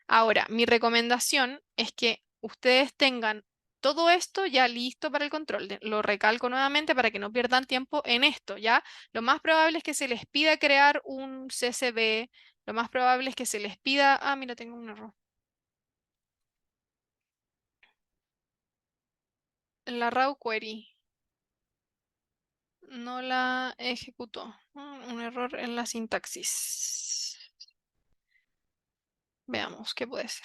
Speaker 1: Ahora, mi recomendación es que ustedes tengan todo esto ya listo para el control. Lo recalco nuevamente para que no pierdan tiempo en esto, ¿ya? Lo más probable es que se les pida crear un CSV, lo más probable es que se les pida... Ah, mira, tengo un error. La raw query no la ejecutó. Un error en la sintaxis. Veamos qué puede ser.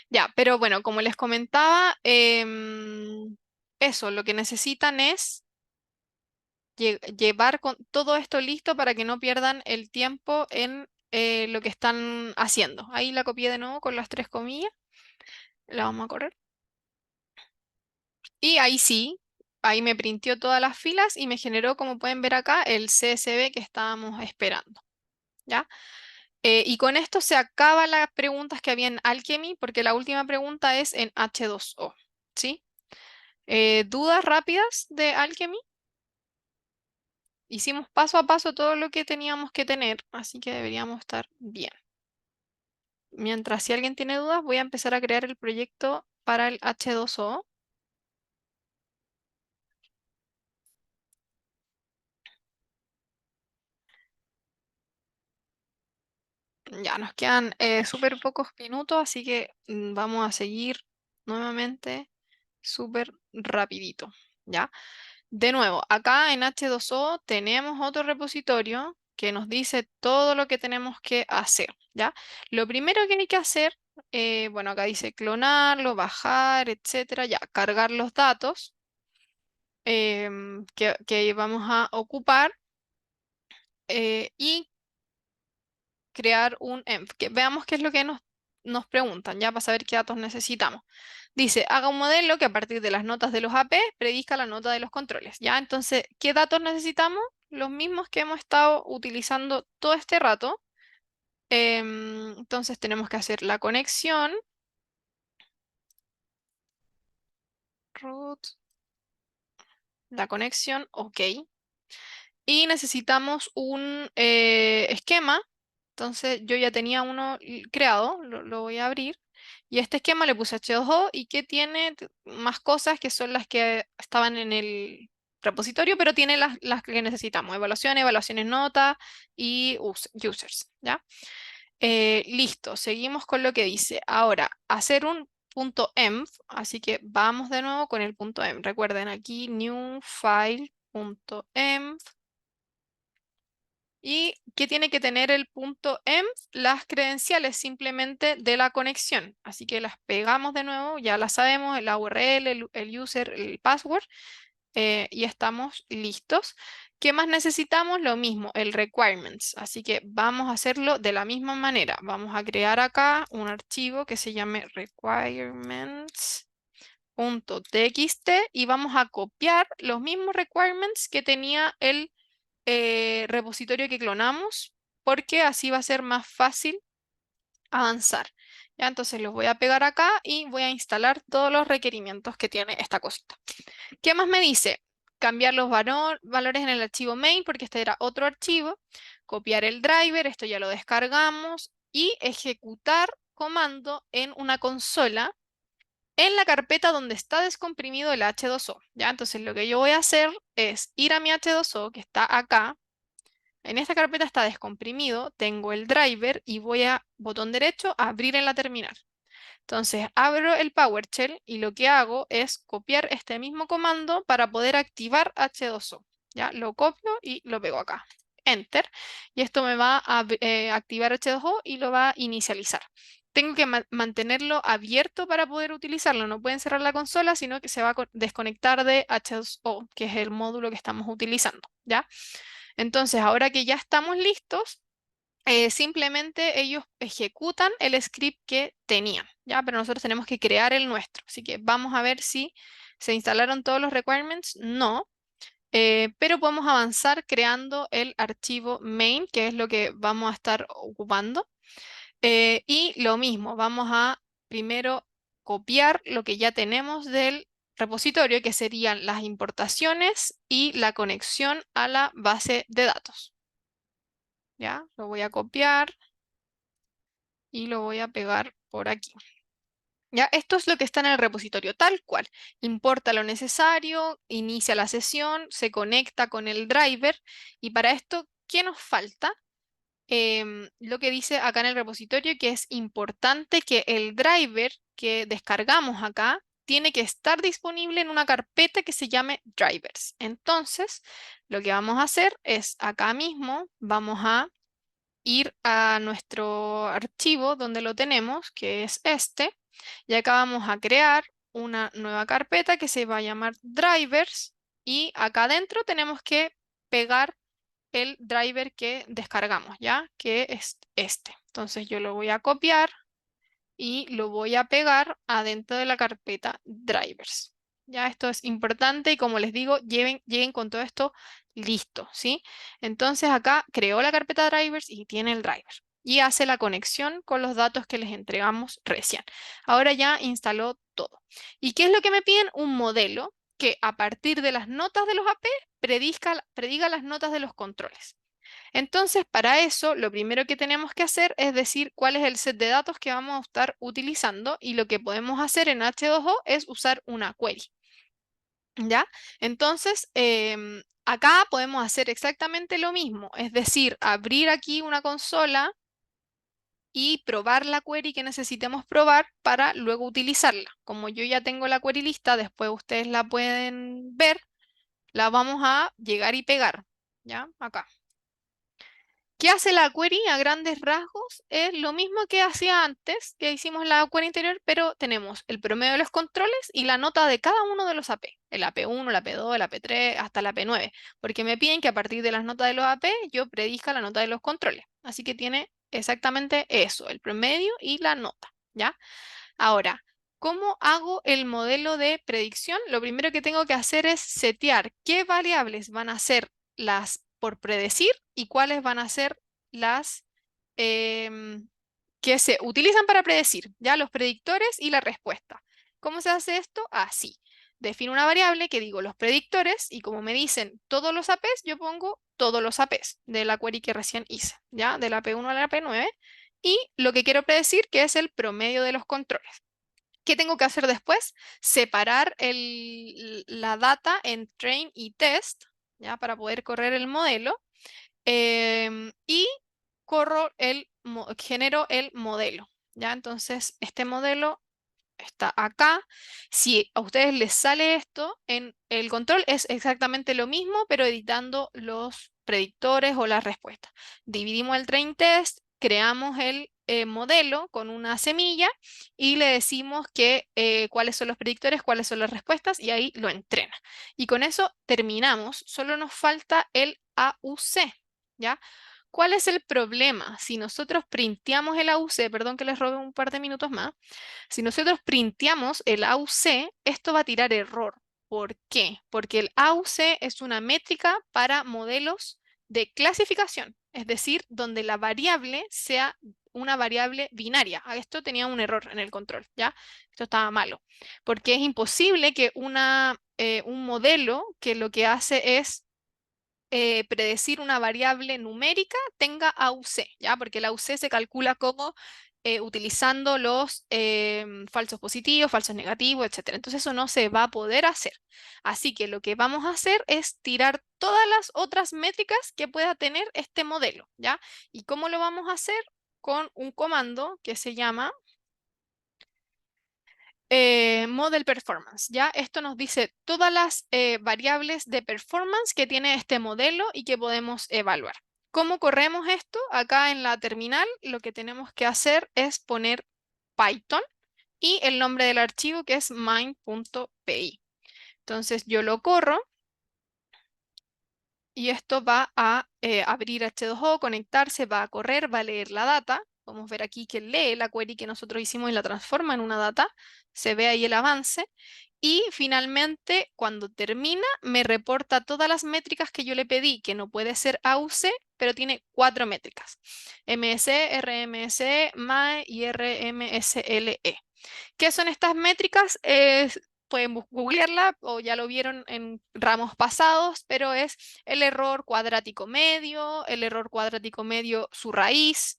Speaker 1: Ya, pero bueno, como les comentaba, eso, lo que necesitan es llevar con todo esto listo para que no pierdan el tiempo en lo que están haciendo. Ahí la copié de nuevo con las 3 comillas. La vamos a correr. Y ahí sí, ahí me printió todas las filas y me generó, como pueden ver acá, el CSV que estábamos esperando. ¿Ya? Y con esto se acaban las preguntas que había en Alchemy, porque la última pregunta es en H2O. ¿Sí? ¿Dudas rápidas de Alchemy? Hicimos paso a paso todo lo que teníamos que tener, así que deberíamos estar bien. Mientras si alguien tiene dudas, voy a empezar a crear el proyecto para el H2O. Ya nos quedan súper pocos minutos, así que vamos a seguir nuevamente súper rapidito, ¿ya? De nuevo, acá en H2O tenemos otro repositorio que nos dice todo lo que tenemos que hacer, ¿ya? Lo primero que hay que hacer, bueno, acá dice clonarlo, bajar, etcétera, ya, cargar los datos que vamos a ocupar y crear un env. Veamos qué es lo que nos preguntan, ya, para saber qué datos necesitamos. Dice, haga un modelo que a partir de las notas de los AP predizca la nota de los controles, ¿ya? Entonces, ¿qué datos necesitamos? Los mismos que hemos estado utilizando todo este rato. Entonces tenemos que hacer la conexión. Root. La conexión, ok. Y necesitamos un esquema. Entonces yo ya tenía uno creado, lo voy a abrir. Y a este esquema le puse H2O y que tiene más cosas que son las que estaban en el repositorio, pero tiene las que necesitamos. Evaluaciones nota y users, ¿ya? Listo, seguimos con lo que dice. Ahora, hacer un punto .env, así que vamos de nuevo con el punto .env. Recuerden aquí, new file.env. ¿Y qué tiene que tener el punto .env? Las credenciales simplemente de la conexión. Así que las pegamos de nuevo, ya las sabemos, la URL, el user, el password, y estamos listos. ¿Qué más necesitamos? Lo mismo, el requirements. Así que vamos a hacerlo de la misma manera. Vamos a crear acá un archivo que se llame requirements.txt y vamos a copiar los mismos requirements que tenía el repositorio que clonamos, porque así va a ser más fácil avanzar. Ya, entonces los voy a pegar acá y voy a instalar todos los requerimientos que tiene esta cosita. ¿Qué más me dice? Cambiar los valores en el archivo main, porque este era otro archivo. Copiar el driver, esto ya lo descargamos. Y ejecutar comando en una consola en la carpeta donde está descomprimido el H2O. ¿Ya? Entonces lo que yo voy a hacer es ir a mi H2O, que está acá. En esta carpeta está descomprimido, tengo el driver y voy a botón derecho, abrir en la terminal. Entonces abro el PowerShell y lo que hago es copiar este mismo comando para poder activar H2O. Ya lo copio y lo pego acá. Enter. Y esto me va a activar H2O y lo va a inicializar. Tengo que mantenerlo abierto para poder utilizarlo. No pueden cerrar la consola, sino que se va a desconectar de H2O, que es el módulo que estamos utilizando. ¿Ya? Entonces, ahora que ya estamos listos, simplemente ellos ejecutan el script que tenían, ¿ya? Pero nosotros tenemos que crear el nuestro. Así que vamos a ver si se instalaron todos los requirements. No, pero podemos avanzar creando el archivo main, que es lo que vamos a estar ocupando. Y lo mismo, vamos a primero copiar lo que ya tenemos del repositorio, que serían las importaciones y la conexión a la base de datos. ¿Ya? Lo voy a copiar y lo voy a pegar por aquí. Ya, esto es lo que está en el repositorio, tal cual. Importa lo necesario, inicia la sesión, se conecta con el driver y para esto, ¿qué nos falta? Lo que dice acá en el repositorio que es importante que el driver que descargamos acá tiene que estar disponible en una carpeta que se llame drivers. Entonces, lo que vamos a hacer es acá mismo, vamos a ir a nuestro archivo donde lo tenemos, que es este, y acá vamos a crear una nueva carpeta que se va a llamar drivers y acá adentro tenemos que pegar el driver que descargamos, ¿ya? Que es este. Entonces yo lo voy a copiar y lo voy a pegar adentro de la carpeta drivers. Ya esto es importante y como les digo, lleguen con todo esto listo, ¿sí? Entonces acá creó la carpeta drivers y tiene el driver y hace la conexión con los datos que les entregamos recién. Ahora ya instaló todo. ¿Y qué es lo que me piden? Un modelo que a partir de las notas de los AP prediga las notas de los controles. Entonces, para eso, lo primero que tenemos que hacer es decir cuál es el set de datos que vamos a estar utilizando y lo que podemos hacer en H2O es usar una query. ¿Ya? Entonces, acá podemos hacer exactamente lo mismo, es decir, abrir aquí una consola y probar la query que necesitemos probar para luego utilizarla. Como yo ya tengo la query lista, después ustedes la pueden ver, la vamos a llegar y pegar, ¿ya? Acá. ¿Qué hace la query a grandes rasgos? Es lo mismo que hacía antes, que hicimos en la query anterior, pero tenemos el promedio de los controles y la nota de cada uno de los AP. El AP1, el AP2, el AP3, hasta el AP9. Porque me piden que a partir de las notas de los AP yo predizca la nota de los controles. Así que tiene exactamente eso, el promedio y la nota, ¿ya? Ahora, ¿cómo hago el modelo de predicción? Lo primero que tengo que hacer es setear qué variables van a ser las por predecir y cuáles van a ser las que se utilizan para predecir, ya los predictores y la respuesta. ¿Cómo se hace esto? Así. Defino una variable que digo los predictores y como me dicen todos los APs, yo pongo todos los APs de la query que recién hice, ¿ya? Del AP1 al AP9 y lo que quiero predecir que es el promedio de los controles. ¿Qué tengo que hacer después? Separar la data en train y test, ¿ya? Para poder correr el modelo. Y genero el modelo, ¿ya? Entonces, este modelo está acá. Si a ustedes les sale esto, en el control es exactamente lo mismo, pero editando los predictores o las respuestas. Dividimos el train test, creamos el modelo con una semilla y le decimos cuáles son los predictores, cuáles son las respuestas y ahí lo entrena. Y con eso terminamos. Solo nos falta el AUC, ¿ya? ¿Cuál es el problema? Si nosotros printeamos el AUC, perdón que les robe un par de minutos más, si nosotros printeamos el AUC, esto va a tirar error. ¿Por qué? Porque el AUC es una métrica para modelos de clasificación, es decir, donde la variable sea una variable binaria. Esto tenía un error en el control, ¿ya? Esto estaba malo, porque es imposible que un modelo que lo que hace es predecir una variable numérica tenga AUC, ¿ya? Porque el AUC se calcula como utilizando los falsos positivos, falsos negativos, etc. Entonces eso no se va a poder hacer. Así que lo que vamos a hacer es tirar todas las otras métricas que pueda tener este modelo, ¿ya? ¿Y cómo lo vamos a hacer? Con un comando que se llama model performance, ¿ya? Esto nos dice todas las variables de performance que tiene este modelo y que podemos evaluar. ¿Cómo corremos esto? Acá en la terminal lo que tenemos que hacer es poner Python y el nombre del archivo que es mine.py. Entonces yo lo corro y esto va a abrir H2O, conectarse, va a correr, va a leer la data. Podemos ver aquí que lee la query que nosotros hicimos y la transforma en una data. Se ve ahí el avance. Y finalmente, cuando termina, me reporta todas las métricas que yo le pedí, que no puede ser AUC, pero tiene 4 métricas. MSE, RMSE, MAE y RMSLE. ¿Qué son estas métricas? Pueden googlearla o ya lo vieron en ramos pasados, pero es el error cuadrático medio, el error cuadrático medio, su raíz,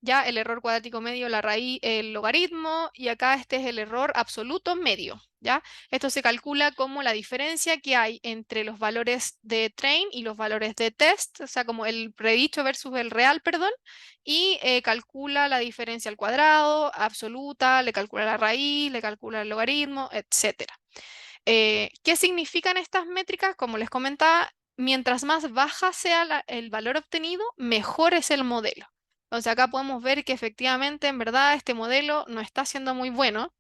Speaker 1: ya el error cuadrático medio, la raíz, el logaritmo, y acá este es el error absoluto medio, ¿ya? Esto se calcula como la diferencia que hay entre los valores de train y los valores de test, o sea, como el predicho versus el real, perdón, y calcula la diferencia al cuadrado, absoluta, le calcula la raíz, le calcula el logaritmo, etcétera. ¿Qué significan estas métricas? Como les comentaba, mientras más baja sea el valor obtenido, mejor es el modelo. Entonces acá podemos ver que efectivamente, en verdad, este modelo no está siendo muy bueno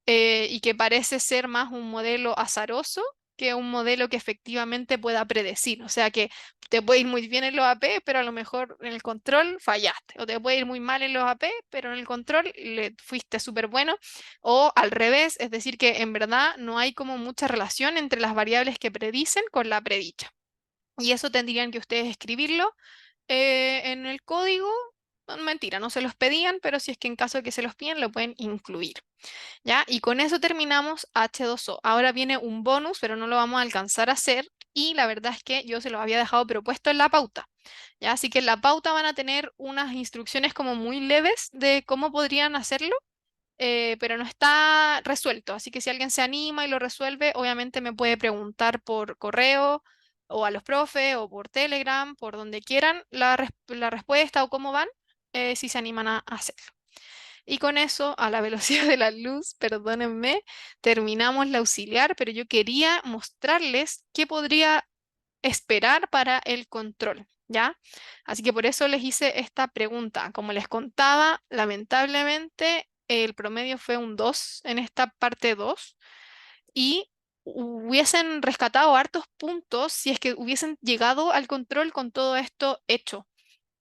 Speaker 1: y que parece ser más un modelo azaroso que un modelo que efectivamente pueda predecir. O sea que te puede ir muy bien en los AP, pero a lo mejor en el control fallaste. O te puede ir muy mal en los AP, pero en el control le fuiste súper bueno. O al revés, es decir, que en verdad no hay como mucha relación entre las variables que predicen con la predicha. Y eso tendrían que ustedes escribirlo en el código. No, mentira, no se los pedían, pero si es que en caso de que se los piden, lo pueden incluir. ¿Ya? Y con eso terminamos H2O. Ahora viene un bonus, pero no lo vamos a alcanzar a hacer. Y la verdad es que yo se los había dejado propuesto en la pauta. ¿Ya? Así que en la pauta van a tener unas instrucciones como muy leves de cómo podrían hacerlo, pero no está resuelto. Así que si alguien se anima y lo resuelve, obviamente me puede preguntar por correo o a los profes o por Telegram, por donde quieran la respuesta o cómo van, si se animan a hacerlo. Y con eso, a la velocidad de la luz, perdónenme, terminamos la auxiliar, pero yo quería mostrarles qué podría esperar para el control, ¿ya? Así que por eso les hice esta pregunta. Como les contaba, lamentablemente el promedio fue un 2 en esta parte 2 y hubiesen rescatado hartos puntos si es que hubiesen llegado al control con todo esto hecho.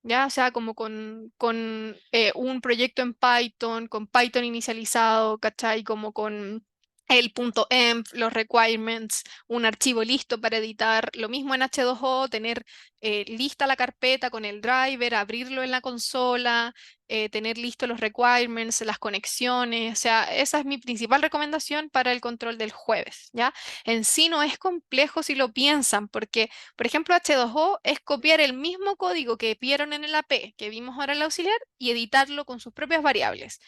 Speaker 1: Ya, o sea, como con un proyecto en Python, con Python inicializado, ¿cachai? Como con el punto .env, los requirements, un archivo listo para editar. Lo mismo en H2O, tener lista la carpeta con el driver, abrirlo en la consola, tener listos los requirements, las conexiones. O sea, esa es mi principal recomendación para el control del jueves, ¿ya? En sí no es complejo si lo piensan, porque por ejemplo, H2O es copiar el mismo código que vieron en el AP, que vimos ahora en el auxiliar, y editarlo con sus propias variables.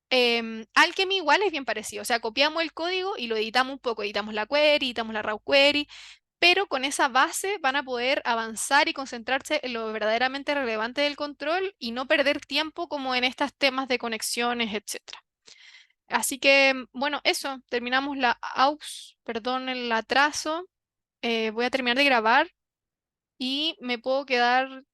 Speaker 1: Alchemy igual es bien parecido, o sea, copiamos el código y lo editamos un poco, editamos la query, editamos la raw query, pero con esa base van a poder avanzar y concentrarse en lo verdaderamente relevante del control y no perder tiempo como en estos temas de conexiones, etcétera. Así que, bueno, eso, terminamos la AUX, perdón el atraso. Voy a terminar de grabar y me puedo quedar